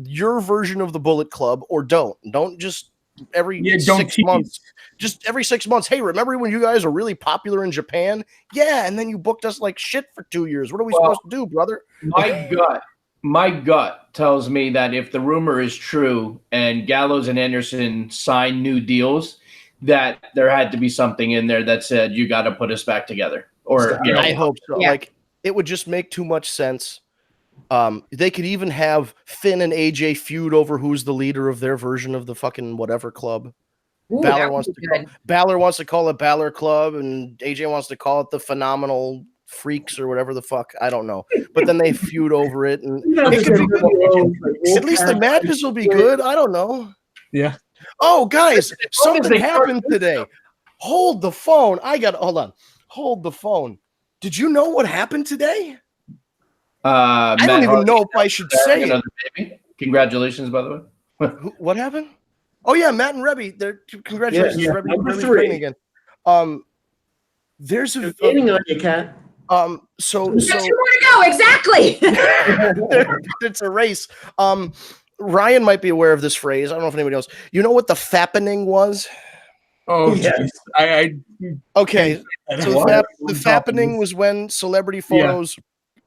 your version of the Bullet Club or don't just every 6 months. Just every 6 months. Hey, remember when you guys were really popular in Japan? Yeah. And then you booked us like shit for 2 years. What are we supposed to do, brother? My gut my gut tells me that if the rumor is true and Gallows and Anderson signed new deals, that there had to be something in there that said you got to put us back together. Or I hope so. Yeah. Like it would just make too much sense. They could even have Finn and AJ feud over who's the leader of their version of the fucking whatever club. Ooh, Balor that wants would to be call, good. Balor wants to call it Balor Club, and AJ wants to call it the Phenomenal Freaks or whatever the fuck. I don't know. But then they feud over it, and it could be good. At least the matches will be good. I don't know. Yeah. Oh, guys, something happened today. Hold the phone. Hold on. Hold the phone. Did you know what happened today? I don't even know if I should say it. Baby. Congratulations, by the way. What happened? Oh yeah, Matt and Rebby. Congratulations, Yeah, Rebby. number Rebby's 3 pregnant again. There's a gaining on you, Kat. So There's 2 more to go. Exactly. it's a race. Ryan might be aware of this phrase. I don't know if anybody else. You know what the fappening was? Oh, Yes. I Okay. So what? the fappening was when celebrity photos,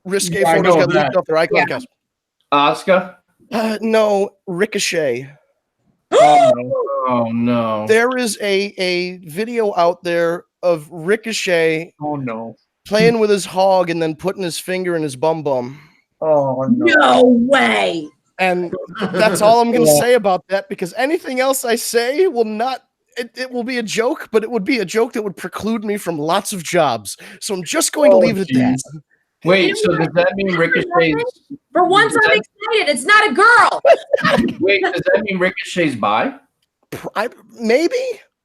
risque photos got leaked off their iCloud accounts. Oscar? No, Ricochet. Oh no. There is a video out there of Ricochet Oh no. playing with his hog and then putting his finger in his bum bum. Oh no. No way. And that's all I'm going to say about that, because anything else I say will not, it will be a joke, but it would be a joke that would preclude me from lots of jobs. So I'm just going to leave it at that. Wait, so does that mean Ricochet's? For once, I'm excited. It's not a girl. Wait, does that mean Ricochet's bi? Maybe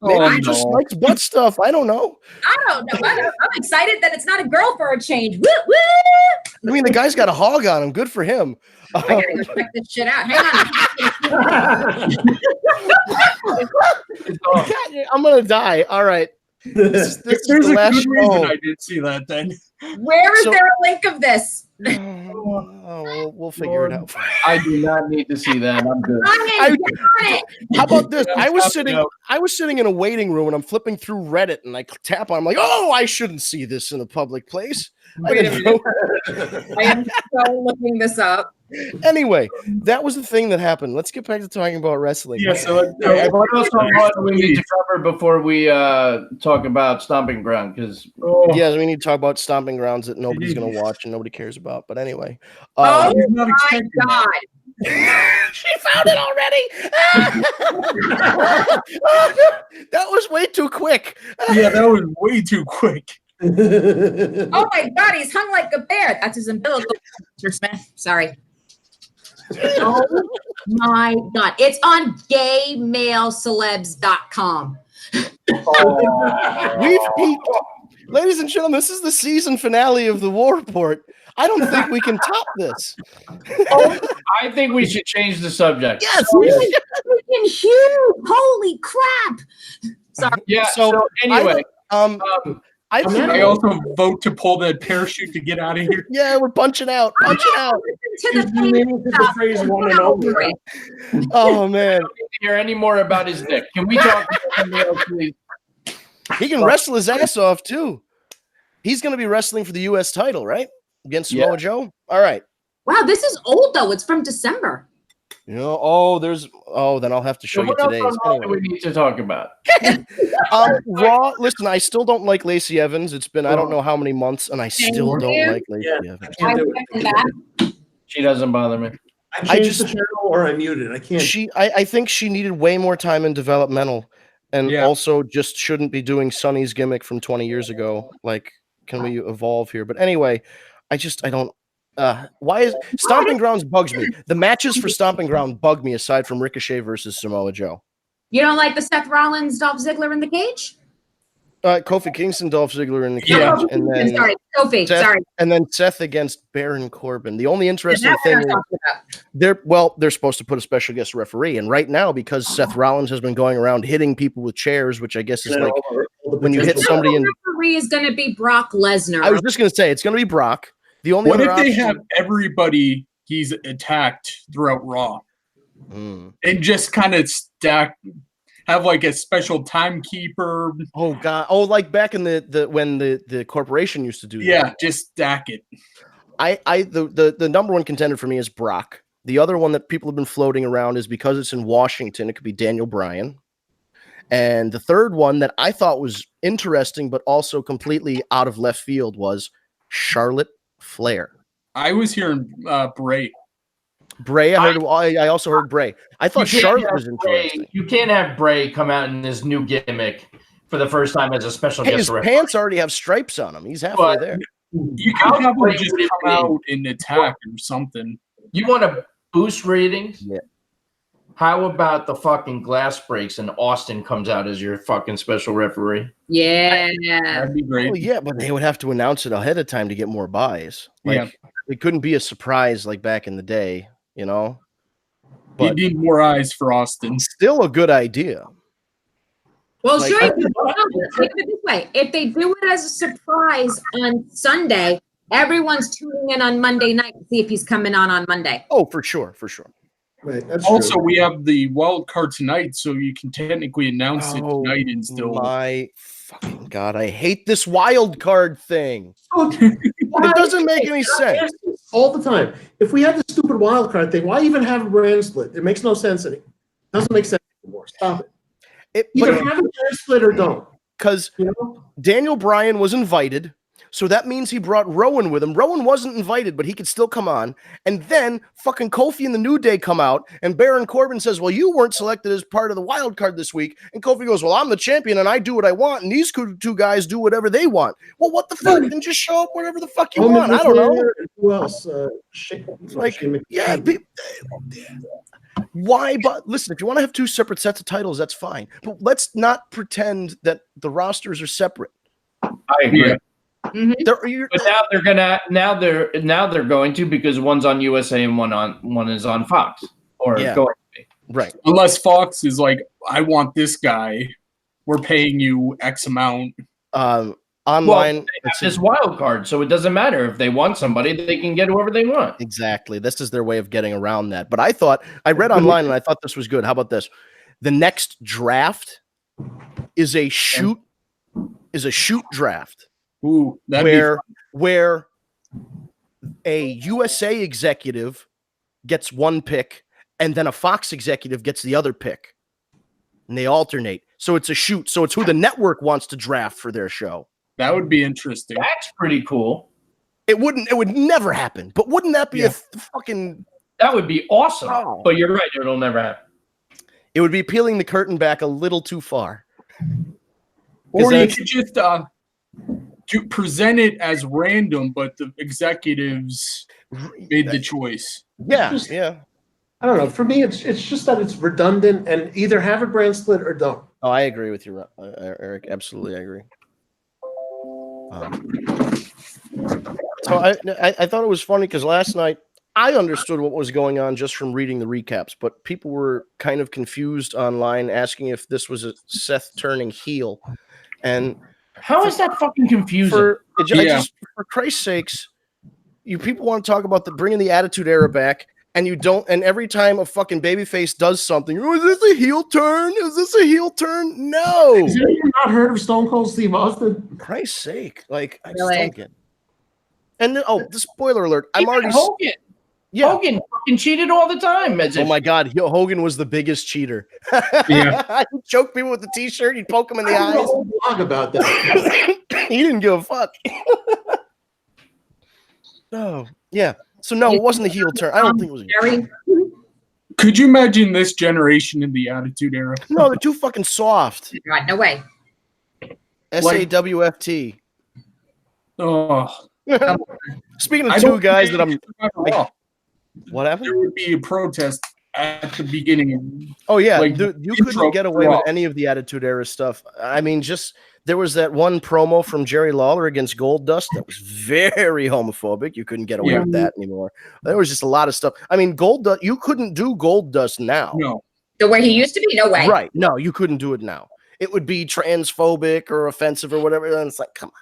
he just likes butt stuff. I don't know. I don't know. I'm excited that it's not a girl for a change. Woo woo! I mean, the guy's got a hog on him. Good for him. I gotta go check this shit out. Hang on. I'm gonna die. All right. This There's is the a last good reason show. I did see that then. Where is there a link of this? Oh, we'll figure it out. I do not need to see that. I'm good. Ryan, get on it. How about this? I was sitting in a waiting room and I'm flipping through Reddit and I tap on. I'm like, oh, I shouldn't see this in a public place. Wait a minute. I am so looking this up. Anyway, that was the thing that happened. Let's get back to talking about wrestling. Yeah, so What else do we need to cover before we talk about Stomping Ground? Because yes, we need to talk about Stomping Grounds that nobody's going to watch and nobody cares about. But anyway, Oh He's not my expecting God. she found it already. That was way too quick. Yeah, that was way too quick. Oh my God, he's hung like a bear. That's his umbilical. Mr. Smith, sorry. Oh my God. It's on gaymalecelebs.com. We've peaked. Ladies and gentlemen, this is the season finale of the War Report. I don't think we can top this. I think we should change the subject. Yes. Freaking huge. Holy crap. Sorry. Yeah. So, So anyway, I I also vote to pull that parachute to get out of here. yeah, we're punching out. To the famous stuff. Phrase one and only. Oh man, hear any more about his dick? Can we talk about something else, please? he can wrestle his ass off too. He's going to be wrestling for the U.S. title, right? Against Samoa Joe. All right. Wow, this is old though. It's from December. You know, then I'll have to show So you what else today's. on Raw do we need to talk about? Raw. Listen, I still don't like Lacey Evans. It's been I don't know how many months, and I still don't like Lacey Evans. I second that. She doesn't bother me. I changed the channel or I muted. I can't. I think she needed way more time in developmental, and also just shouldn't be doing Sonny's gimmick from 20 years ago. Like, can we evolve here? But anyway, I don't. Why is Stomping Grounds bugs me? The matches for Stomping Ground bug me aside from Ricochet versus Samoa Joe. You don't like the Seth Rollins, Dolph Ziggler in the cage? Kofi Kingston, Dolph Ziggler in the cage, and then Kofi. Seth, and then Seth against Baron Corbin. The only interesting thing is they're supposed to put a special guest referee, and right now because Seth Rollins has been going around hitting people with chairs, which I guess is like when you hit somebody. The referee is going to be Brock Lesnar. I was just going to say it's going to be Brock. The only What other if they option, have everybody he's attacked throughout Raw and just kind of have like a special timekeeper? Oh God! Oh, like back in the when the corporation used to do that. Yeah, just stack it. the number one contender for me is Brock. The other one that people have been floating around is because it's in Washington, it could be Daniel Bryan. And the third one that I thought was interesting, but also completely out of left field was Charlotte Flair. I was hearing Bray. Bray, I also heard Bray. I thought Charlotte was interesting. You can't have Bray come out in this new gimmick for the first time as a special guest. His pants already have stripes on them. He's halfway there. You can have him just come out and attack or something. You want to boost ratings? Yeah. How about the fucking glass breaks and Austin comes out as your fucking special referee? Yeah. That'd be great. Well, yeah, but they would have to announce it ahead of time to get more buys. Like, it couldn't be a surprise like back in the day, you know? But you need more eyes for Austin. Still a good idea. Well, Like, sure. Think of it this way: if they do it as a surprise on Sunday, everyone's tuning in on Monday night to see if he's coming on Monday. Oh, for sure, for sure. Right. That's Also, true. we have the wild card tonight, so you can technically announce it tonight and still. My fucking God, I hate this wild card thing. It It doesn't make any sense. All the time. If we had the stupid wild card thing, why even have a brand split? It makes no sense anymore. It doesn't make sense anymore. Stop it. Either have a brand split or don't. Because Daniel Bryan was invited, so that means he brought Rowan with him. Rowan wasn't invited, but he could still come on. And then fucking Kofi and the New Day come out, and Baron Corbin says, well, you weren't selected as part of the wild card this week. And Kofi goes, well, I'm the champion, and I do what I want, and these two guys do whatever they want. Well, what the fuck? Then just show up whatever the fuck you want. I don't know. Who else? Why? But listen, if you want to have two separate sets of titles, that's fine. But let's not pretend that the rosters are separate. I agree. Mm-hmm. But now they're going to, because one's on USA and one is on Fox or going to be. Right. Unless Fox is like, I want this guy, we're paying you X amount. Online, they have this wild card, so it doesn't matter if they want somebody; they can get whoever they want. Exactly. This is their way of getting around that. But I read online and I thought this was good. How about this? The next draft is a shoot draft. Ooh, where a USA executive gets one pick and then a Fox executive gets the other pick, and they alternate. So it's a shoot. So it's who the network wants to draft for their show. That would be interesting. That's pretty cool. It would never happen. But wouldn't that be a fucking... That would be awesome. Oh. But you're right, it'll never happen. It would be peeling the curtain back a little too far. Or you could just to present it as random, but the executives made the choice. Yeah, I don't know. For me, it's just that it's redundant, and either have a brand split or don't. Oh, I agree with you, Eric. Absolutely, I agree. So I thought it was funny because last night I understood what was going on just from reading the recaps, but people were kind of confused online, asking if this was a Seth turning heel. And how is that fucking confusing? For Christ's sakes, you people want to talk about bringing the Attitude Era back, and you don't. And every time a fucking babyface does something, is this a heel turn? Is this a heel turn? No. Have you not heard of Stone Cold Steve Austin? For Christ's sake, like I just Really? don't get it. And then, the spoiler alert! Hogan. Hogan fucking cheated all the time. Oh my God, Hogan was the biggest cheater. Yeah, he'd choke people with the T-shirt. He'd poke them in the I wrote a eyes. whole blog about that. He didn't give a fuck. Oh yeah. So no, it wasn't a heel turn. I don't think it was. Jerry? could you imagine this generation in the Attitude Era? No, they're too fucking soft. God, no way. SAWFT. Oh, Speaking of two guys that I'm. What happened? There would be a protest at the beginning. Oh yeah, like, you couldn't get away with any of the Attitude Era stuff. I mean, there was that one promo from Jerry Lawler against Goldust that was very homophobic. You couldn't get away with that anymore. There was just a lot of stuff. I mean, Goldust, you couldn't do Goldust now. No. The way he used to be? No way. Right. No, you couldn't do it now. It would be transphobic or offensive or whatever. And it's like, come on.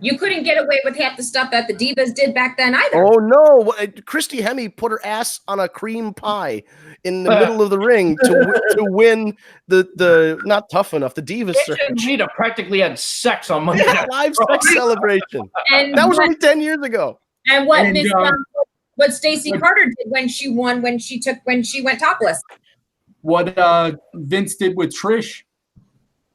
You couldn't get away with half the stuff that the Divas did back then either. Oh, no. Christy Hemme put her ass on a cream pie in the middle of the ring to win the not tough enough, the Divas search. Nita practically had sex on Monday Night Live sex celebration. And that was only 10 years ago. And what And, what Stacey Carter did when she won, when she went topless. What Vince did with Trish,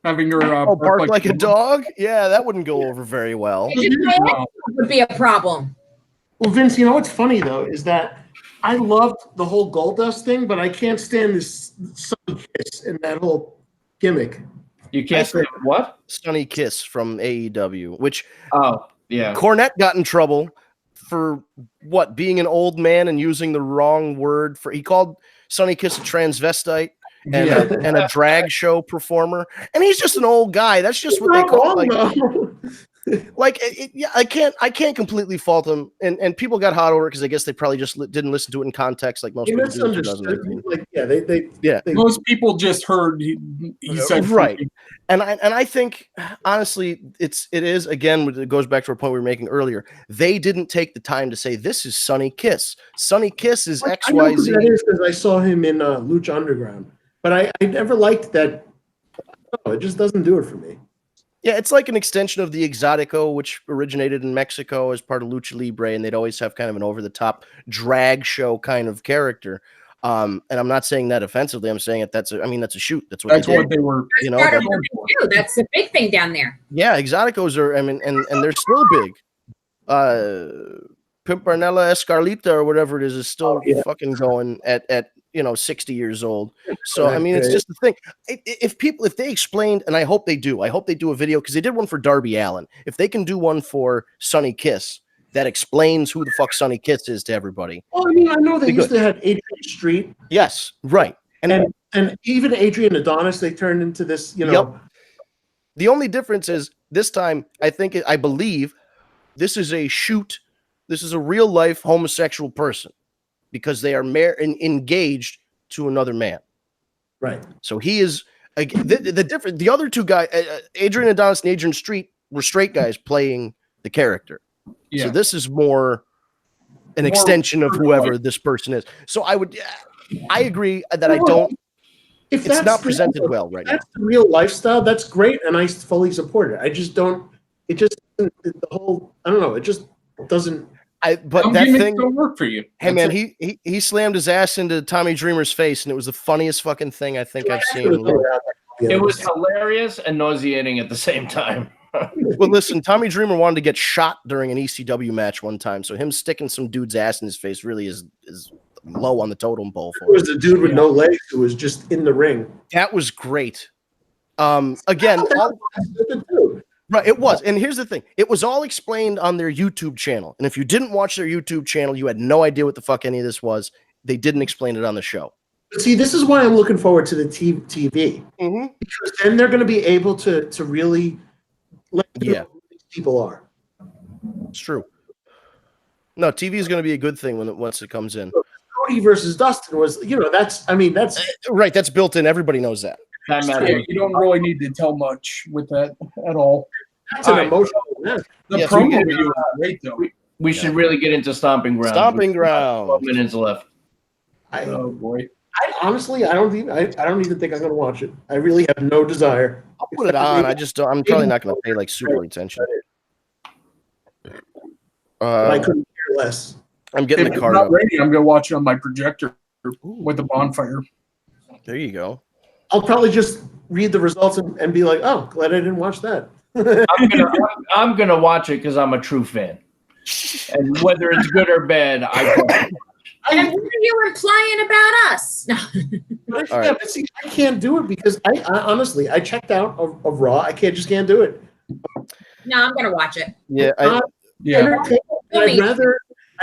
having her bark like a dog? Yeah, that wouldn't go over very well. Would be a problem. Well, Vince, you know what's funny though is that I loved the whole Goldust thing, but I can't stand this Sunny Kiss and that whole gimmick. You can't say what? Sunny Kiss from AEW, which Cornette got in trouble for what, being an old man and using the wrong word for. He called Sunny Kiss a transvestite and a drag show performer, and he's just an old guy. That's just what they call like I can't completely fault him, and people got hot over it because I guess they probably just didn't listen to it in context, like most people do. Most people just heard he said right, and I think honestly it is again, it goes back to our point we were making earlier. They didn't take the time to say this is Sunny Kiss. Sunny Kiss is XYZ. I know who that is because I saw him in Lucha Underground, but I never liked that. No, it just doesn't do it for me. Yeah, it's like an extension of the Exotico, which originated in Mexico as part of Lucha Libre, and they'd always have kind of an over-the-top drag show kind of character. And I'm not saying that offensively. I'm saying that's a shoot. That's what they were. You know, that's the big thing down there. Yeah, Exoticos are. I mean, and they're still big. Pimpernella Escarlita or whatever it is still fucking going at 60 years old. So I mean, it's just the thing. If they explained, and I hope they do a video, because they did one for Darby Allin. If they can do one for Sunny Kiss that explains who the fuck Sunny Kiss is to everybody. Well, I mean, I know they used to have Adrian Street. Yes, right. And even Adrian Adonis, they turned into this, Yep. The only difference is this time, I believe this is a shoot. This is a real life homosexual person, because they are engaged to another man. Right. So he is the other two guys, Adrian Adonis and Adrian Street, were straight guys playing the character. Yeah. So this is more an extension of whoever this person is. So I agree that I don't. If it's not presented well right now. That's the real lifestyle. That's great, and I fully support it. I just don't. It just the whole. I don't know. It just doesn't. But that thing don't work for you. Hey man, he slammed his ass into Tommy Dreamer's face, and it was the funniest fucking thing I think I've seen. It was hilarious and nauseating at the same time. Well, listen, Tommy Dreamer wanted to get shot during an ECW match one time, so him sticking some dude's ass in his face really is low on the totem pole for him. It was a dude with no legs who was just in the ring. That was great. Again, right, it was. And here's the thing. It was all explained on their YouTube channel. And if you didn't watch their YouTube channel, you had no idea what the fuck any of this was. They didn't explain it on the show. See, this is why I'm looking forward to the TV. Mm-hmm. Because then they're going to be able to really let you know who these people are. It's true. No, TV is going to be a good thing once it comes in. Cody versus Dustin was, that's right. That's built in. Everybody knows that. You don't really need to tell much with that at all. That's an emotional event. The promo video is great, though. We should really get into Stomping Ground. Stomping Ground. 12 minutes left. Oh boy. I don't even think I'm going to watch it. I really have no desire. I'll put it on. I'm probably not going to pay like super attention. I couldn't care less. I'm getting the card. Not ready. I'm going to watch it on my projector with the bonfire. There you go. I'll probably just read the results and be like, "Oh, glad I didn't watch that." I'm gonna watch it because I'm a true fan, and whether it's good or bad, And what are you implying about us? No. But see, I can't do it because I honestly I checked out of Raw. I just can't do it. No, I'm gonna watch it. Yeah, I'd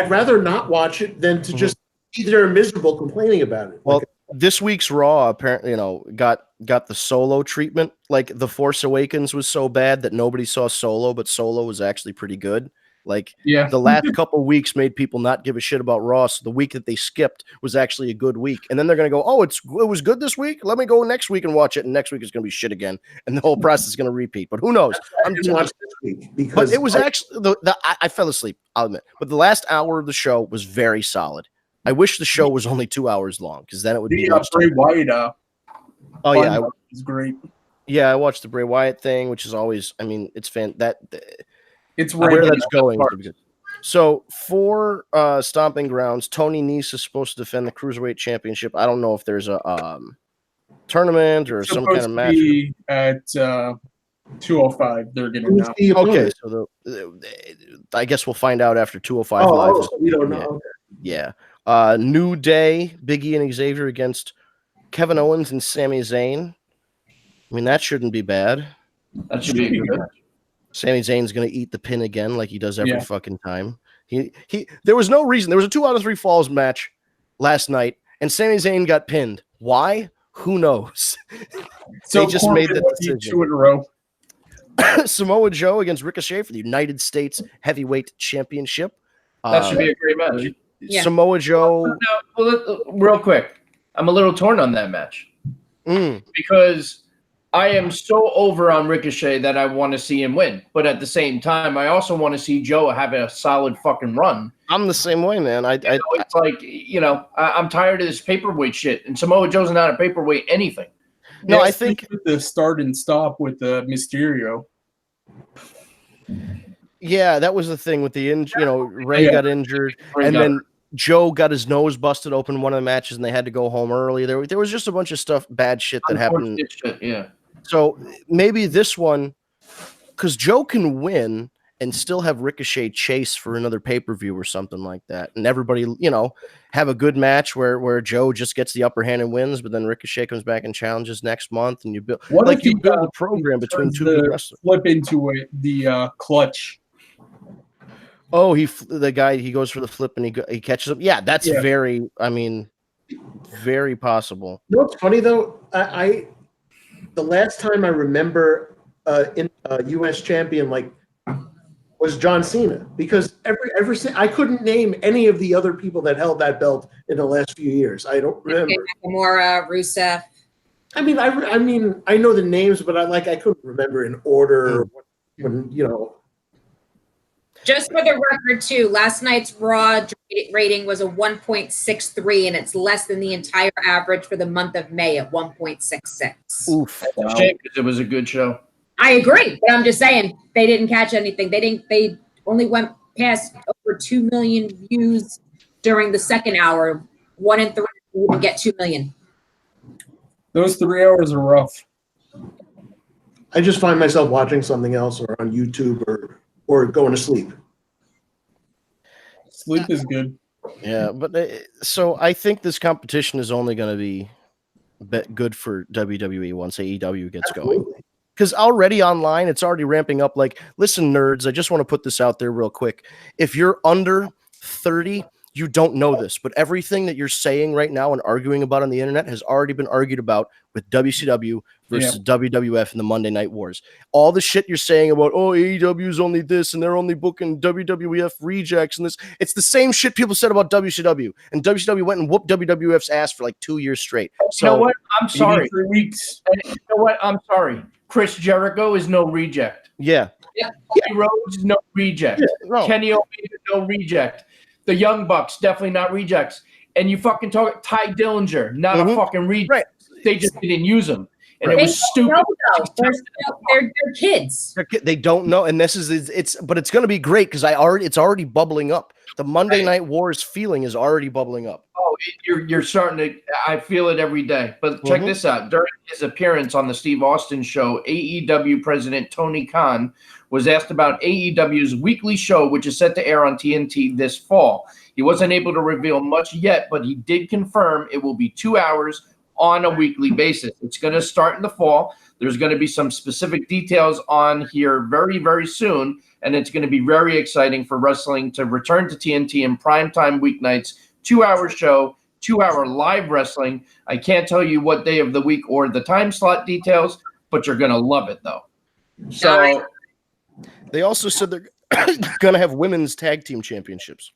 rather not watch it than to just be there miserable complaining about it. Well, this week's Raw apparently, got the Solo treatment. Like The Force Awakens was so bad that nobody saw Solo, but Solo was actually pretty good. Like the last couple of weeks made people not give a shit about Raw. So the week that they skipped was actually a good week. And then they're going to go, oh, it was good this week. Let me go next week and watch it. And next week is going to be shit again. And the whole process is going to repeat. But who knows? I'm just watching this week because it was actually I fell asleep, I'll admit. But the last hour of the show was very solid. I wish the show was only 2 hours long because then it would be Bray Wyatt. It's great. Yeah, I watched the Bray Wyatt thing, which is always, it's it's where that's going. So for Stomping Grounds, Tony Nese is supposed to defend the Cruiserweight Championship. I don't know if there's a tournament or some kind of match. Be at 205. They're going to know. Okay, so I guess we'll find out after 205 Live. So we don't know. Yeah. Okay. Yeah. New Day, Big E and Xavier against Kevin Owens and Sami Zayn. I mean, that shouldn't be bad. That should be a good match. Sami Zayn's going to eat the pin again like he does every fucking time. There was no reason. There was a 2 out of 3 falls match last night, and Sami Zayn got pinned. Why? Who knows? So they just made the decision. 2 in a row. Samoa Joe against Ricochet for the United States Heavyweight Championship. That should be a great match. Yeah. Samoa Joe. Real quick, I'm a little torn on that match because I am so over on Ricochet that I want to see him win. But at the same time, I also want to see Joe have a solid fucking run. I'm the same way, man. It's like, I'm tired of this paperweight shit. And Samoa Joe's not a paperweight anything. No, I think with the start and stop with the Mysterio. Yeah, that was the thing with the Ray got injured, and then Joe got his nose busted open in one of the matches, and they had to go home early. There was just a bunch of bad shit that happened. Yeah. So maybe this one, because Joe can win and still have Ricochet chase for another pay-per-view or something like that, and everybody, have a good match where Joe just gets the upper hand and wins, but then Ricochet comes back and challenges next month, and you build a program between two good wrestlers. Flip into it, the clutch. Oh, he goes for the flip and he catches him. Yeah, that's very possible. You know what's funny though? I the last time I remember in U.S. champion was John Cena, because I couldn't name any of the other people that held that belt in the last few years. I don't remember. Nakamura, Rusev. I mean, I know the names, but I couldn't remember in order when. Just for the record, too, last night's Raw rating was a 1.63, and it's less than the entire average for the month of May at 1.66. Oof! That's a shame because it was a good show. I agree, but I'm just saying they didn't catch anything. They only went past over 2 million views during the second hour. 1 in 3 didn't get 2 million. Those 3 hours are rough. I just find myself watching something else or on YouTube or going to sleep. Sleep is good. Yeah, but so I think this competition is only going to be good for WWE once AEW gets going. Because already online, it's already ramping up. Listen, nerds, I just want to put this out there real quick. If you're under 30, you don't know this, but everything that you're saying right now and arguing about on the internet has already been argued about with WCW versus WWF in the Monday Night Wars. All the shit you're saying about, AEW is only this and they're only booking WWF rejects and this, it's the same shit people said about WCW. And WCW went and whooped WWF's ass for 2 years straight. So, you know what? I'm sorry. 3 weeks. And you know what? I'm sorry. Chris Jericho is no reject. Yeah. Cody Rhodes is no reject. Yeah, no. Kenny Omega, no reject. The Young Bucks, definitely not rejects. And you fucking talk Ty Dillinger, not a fucking reject. Right. They just didn't use them. And it was stupid. They're kids. They don't know. And this is but it's going to be great because it's already bubbling up. The Monday Night Wars feeling is already bubbling up. Oh, you're starting to, I feel it every day. But check this out. During his appearance on the Steve Austin show, AEW president Tony Khan was asked about AEW's weekly show, which is set to air on TNT this fall. He wasn't able to reveal much yet, but he did confirm it will be 2 hours on a weekly basis. It's going to start in the fall. There's going to be some specific details on here very, very soon, and it's going to be very exciting for wrestling to return to TNT in primetime weeknights. 2 hour show, 2 hour live wrestling. I can't tell you what day of the week or the time slot details, but you're going to love it, though. So they also said they're going to have women's tag team championships.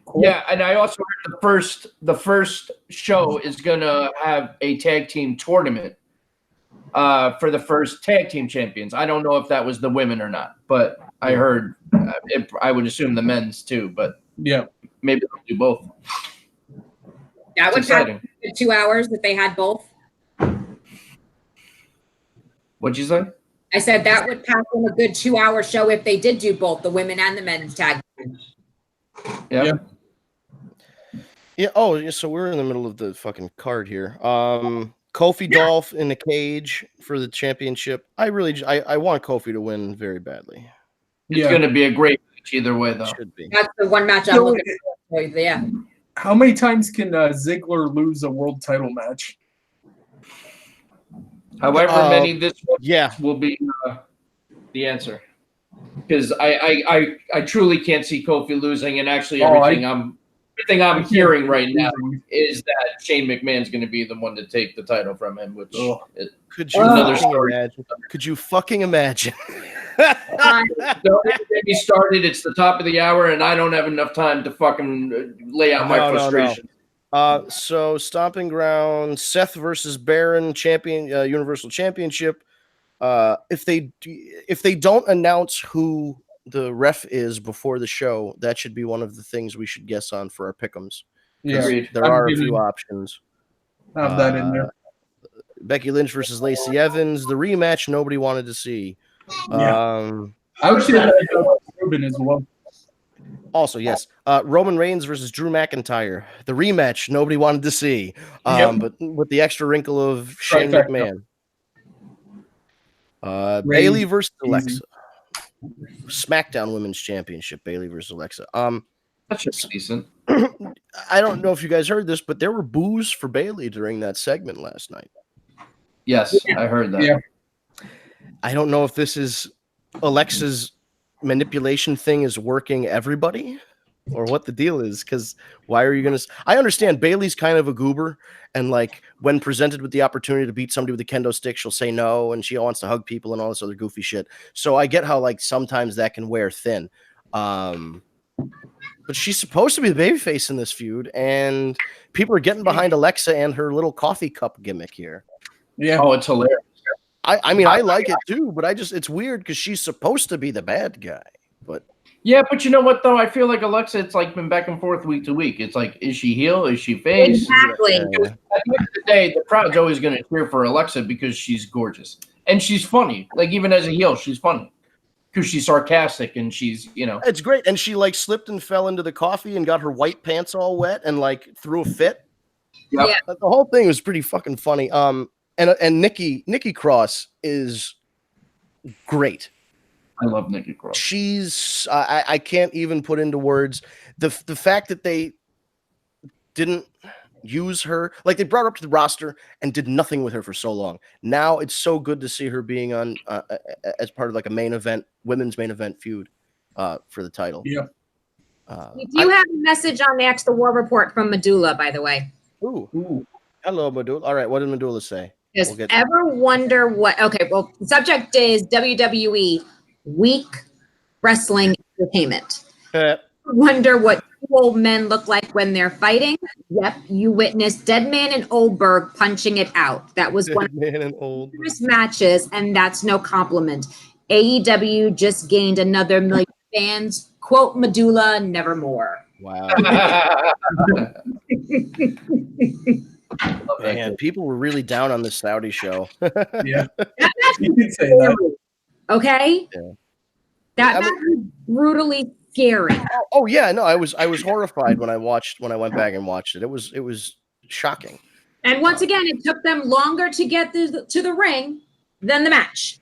Cool. Yeah, and I also heard the first show is going to have a tag team tournament for the first tag team champions. I don't know if that was the women or not, but I heard I would assume the men's too, but yeah, maybe they'll do both. That would have 2 hours if they had both. What'd you say? I said that would pack in a good 2-hour show if they did do both the women and the men's tag. Yep. Yeah. Oh, yeah. So we're in the middle of the fucking card here. Kofi Dolph in the cage for the championship. I want Kofi to win very badly. It's going to be a great match either way, though. Should be. That's the one match I'm looking for. Yeah. How many times can Ziggler lose a world title match? However many this will be the answer. Because I truly can't see Kofi losing, and actually everything I'm hearing right now is that Shane McMahon's going to be the one to take the title from him, which could you imagine? Could you fucking imagine? Don't get me started. It's the top of the hour, and I don't have enough time to fucking lay out my frustration. So Stomping Ground, Seth versus Baron, Universal Championship. If they don't announce who the ref is before the show, that should be one of the things we should guess on for our pick'ems. Yeah, there are a few options. Have that in there. Becky Lynch versus Lacey Evans, the rematch nobody wanted to see. I would say that Ruben as well. Also, yes, Roman Reigns versus Drew McIntyre, the rematch nobody wanted to see, but with the extra wrinkle of Shane McMahon. Bayley versus Alexa. Smackdown Women's Championship, Bayley versus Alexa. That's just decent. I don't know if you guys heard this, but there were boos for Bayley during that segment last night. Yes, I heard that. Yeah. I don't know if this is Alexa's manipulation thing is working everybody or what the deal is, because why are you going to... I understand Bayley's kind of a goober, and like when presented with the opportunity to beat somebody with a kendo stick, she'll say no, and she wants to hug people and all this other goofy shit. So I get how like sometimes that can wear thin. But she's supposed to be the babyface in this feud, and people are getting behind Alexa and her little coffee cup gimmick here. Yeah. Oh, it's hilarious. I mean, I like it too, but it's weird because she's supposed to be the bad guy. But yeah, but you know what though? I feel like Alexa, it's like been back and forth week to week. It's like, is she heel? Is she face? Exactly. At the end of the day, the crowd's always going to cheer for Alexa because she's gorgeous and she's funny. Like even as a heel, she's funny because she's sarcastic and she's, it's great. And she like slipped and fell into the coffee and got her white pants all wet and like threw a fit. Yep. Yeah. The whole thing was pretty fucking funny. And Nikki Cross is great. I love Nikki Cross. She's I can't even put into words the fact that they didn't use her, like they brought her up to the roster and did nothing with her for so long. Now it's so good to see her being on as part of like a women's main event feud for the title. Yeah. We do have a message on the Ask the War Report from Medulla, by the way. Ooh. Hello, Medulla. All right, what did Medulla say? Ever wonder what... Okay, well, the subject is WWE Weak Wrestling Entertainment. Wonder what two old men look like when they're fighting? Yep, you witnessed Deadman and Oldberg punching it out. That was one of the first matches, and that's no compliment. AEW just gained another million fans. Quote Medulla, nevermore. Wow. Man, people were really down on the Saudi show. Yeah. You can say that. Okay? Yeah. That was brutally scary. Oh yeah, no, I was horrified when I went back and watched it. It was shocking. And once again, it took them longer to get to the ring than the match.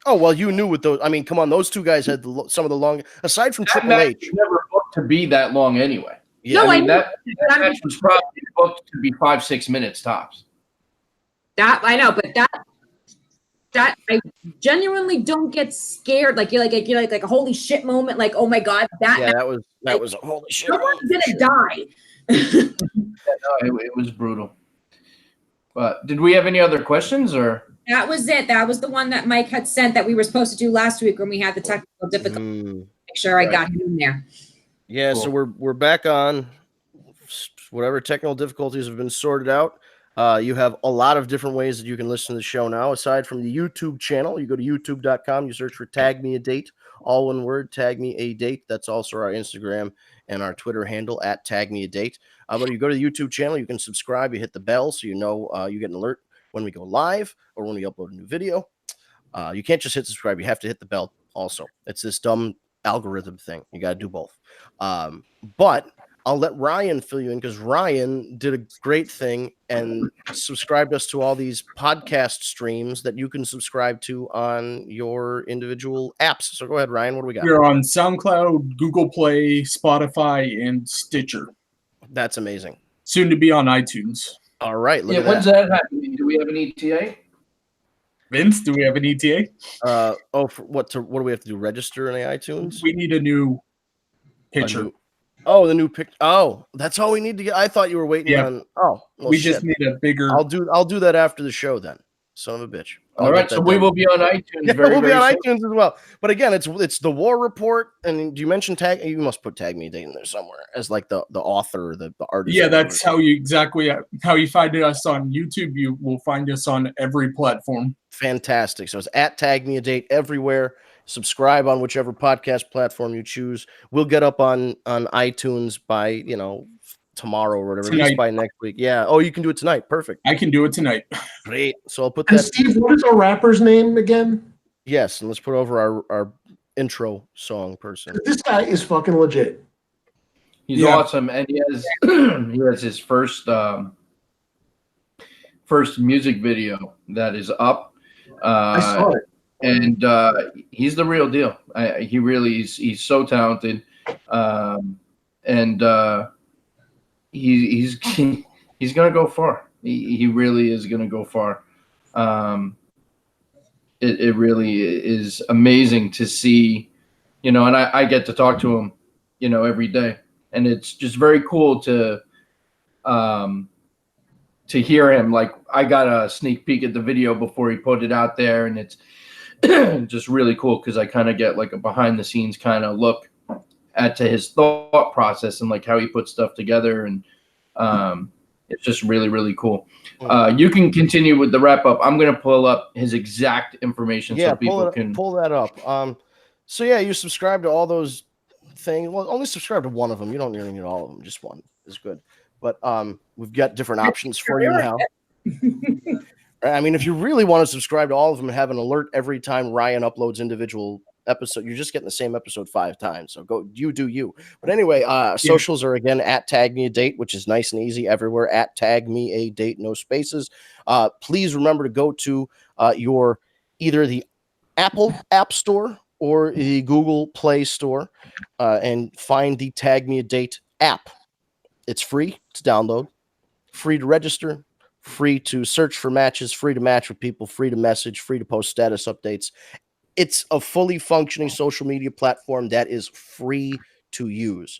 Oh, well, you knew with those. I mean, come on, those two guys had some of the long, aside from Triple H. Never booked to be that long anyway. Yeah, No, I mean, that match was probably booked to be 5-6 minutes tops. That I know, but that I genuinely don't get scared. Like you're like a holy shit moment. Like, oh my god, that was a holy shit. Someone's gonna die. It was brutal. But did we have any other questions or? That was it. That was the one that Mike had sent that we were supposed to do last week when we had the technical difficulty. Make sure I got him in there. Yeah, Cool. so we're back on. Whatever technical difficulties have been sorted out. You have a lot of different ways that you can listen to the show now. Aside from the YouTube channel, you go to youtube.com, you search for Tag Me a Date, all one word, Tag Me a Date. That's also our Instagram and our Twitter handle at Tag Me a Date. When you go to the YouTube channel, you can subscribe, you hit the bell so you know you get an alert when we go live or when we upload a new video. You can't just hit subscribe. You have to hit the bell also. It's this dumb algorithm thing. You got to do both. But I'll let Ryan fill you in because Ryan did a great thing and subscribed us to all these podcast streams that you can subscribe to on your individual apps. So go ahead, Ryan. What do we got? We're on SoundCloud, Google Play, Spotify, and Stitcher. That's amazing. Soon to be on iTunes. All right. Look at when's that happening? Do we have an ETA? Vince, do we have an ETA? What do we have to do? Register in the iTunes? We need a new picture. The new pic. Oh, that's all we need to get. I thought you were waiting on. Oh, well, we just need a bigger. I'll do that after the show then. Son of a bitch. All right, so we will be on iTunes. Yeah, we'll be on iTunes as well. But again, it's the War Report. And do you mention tag? You must put Tag Me a Date in there somewhere as like the author, the artist. Yeah, that's how you find us on YouTube. You will find us on every platform. Fantastic. So it's at Tag Me a Date everywhere. Subscribe on whichever podcast platform you choose. We'll get up on iTunes by tomorrow or whatever. At least by next week. Yeah. Oh, you can do it tonight. Perfect. I can do it tonight. Great. So I'll put that. And Steve, what is our rapper's name again? Yes, and let's put over our intro song person. This guy is fucking legit. He's awesome, and he has his first music video that is up. I saw it. And he's the real deal. He really is. He's so talented, and he's gonna go far. He really is gonna go far. It really is amazing to see, and I get to talk to him, every day, and it's just very cool to hear him. Like, I got a sneak peek at the video before he put it out there, and it's just really cool because I kind of get like a behind the scenes kind of look to his thought process and like how he puts stuff together, and it's just really, really cool. You can continue with the wrap up. I'm going to pull up his exact information so people can pull that up. So yeah, you subscribe to all those things. Well, only subscribe to one of them. You don't really need all of them. Just one is good. But we've got different options for you now. I mean, if you really want to subscribe to all of them and have an alert every time Ryan uploads individual episode, you're just getting the same episode 5 times. So go, you do you. But anyway, socials are again at Tag Me a Date, which is nice and easy everywhere. At Tag Me a Date, no spaces. Please remember to go to your either the Apple App Store or the Google Play Store and find the Tag Me a Date app. It's free to download, free to register, free to search for matches, free to match with people, free to message, free to post status updates. It's a fully functioning social media platform that is free to use.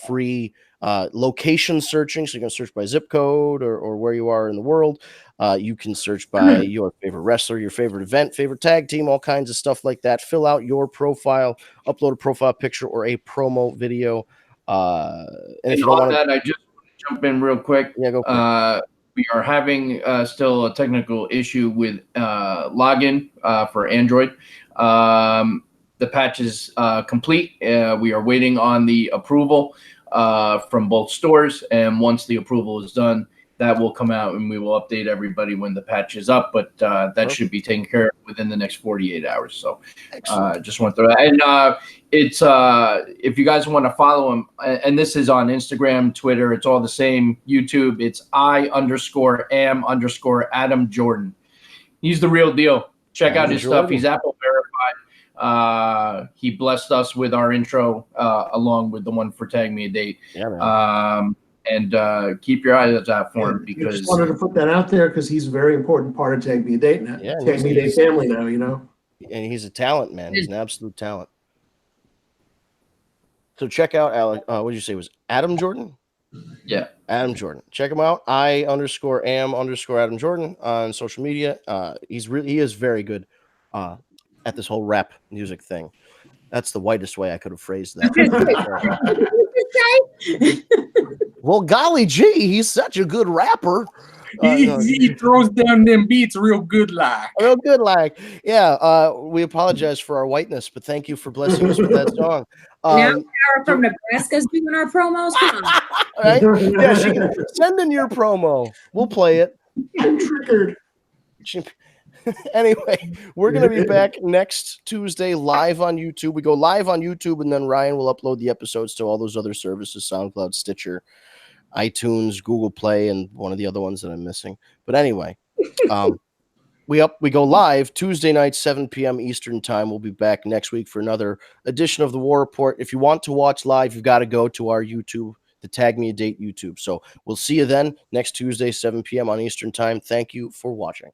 Free location searching, so you can search by zip code or where you are in the world. You can search by your favorite wrestler, your favorite event, favorite tag team, all kinds of stuff like that. Fill out your profile, upload a profile picture or a promo video. And if you don't want that, I just want to jump in real quick. Yeah, go for it. We are having still a technical issue with login for Android. The patch is complete. We are waiting on the approval from both stores. And once the approval is done, that will come out and we will update everybody when the patch is up. But that should be taken care of within the next 48 hours. So just want to throw that. And it's if you guys want to follow him, and this is on Instagram, Twitter, it's all the same. YouTube, it's I_am_Adam Jordan. He's the real deal. Check out his stuff. He's Apple verified. He blessed us with our intro along with the one for Tag Me a Date. Yeah, man. And keep your eyes out for him because I just wanted to put that out there because he's a very important part of Tag Me a Date now. Yeah, Tag Me a Date family now, And he's a talent, man. He's an absolute talent. So check out Alec. What did you say? Was Adam Jordan? Yeah, Adam Jordan. Check him out. I_am_Adam Jordan on social media. He is very good at this whole rap music thing. That's the whitest way I could have phrased that. Well, golly gee, he's such a good rapper. He throws down them beats real good like. Real good like. Yeah, we apologize for our whiteness, but thank you for blessing us with that song. Now Sarah from Nebraska's doing our promos. Come on. Right? Yeah, she can send in your promo. We'll play it. I'm triggered. Anyway, we're going to be back next Tuesday live on YouTube. We go live on YouTube, and then Ryan will upload the episodes to all those other services, SoundCloud, Stitcher, iTunes, Google Play, and one of the other ones that I'm missing. But anyway, we go live Tuesday night, 7 p.m. Eastern time. We'll be back next week for another edition of the War Report. If you want to watch live, you've got to go to our YouTube, the Tag Me a Date YouTube. So we'll see you then next Tuesday, 7 p.m. on Eastern time. Thank you for watching.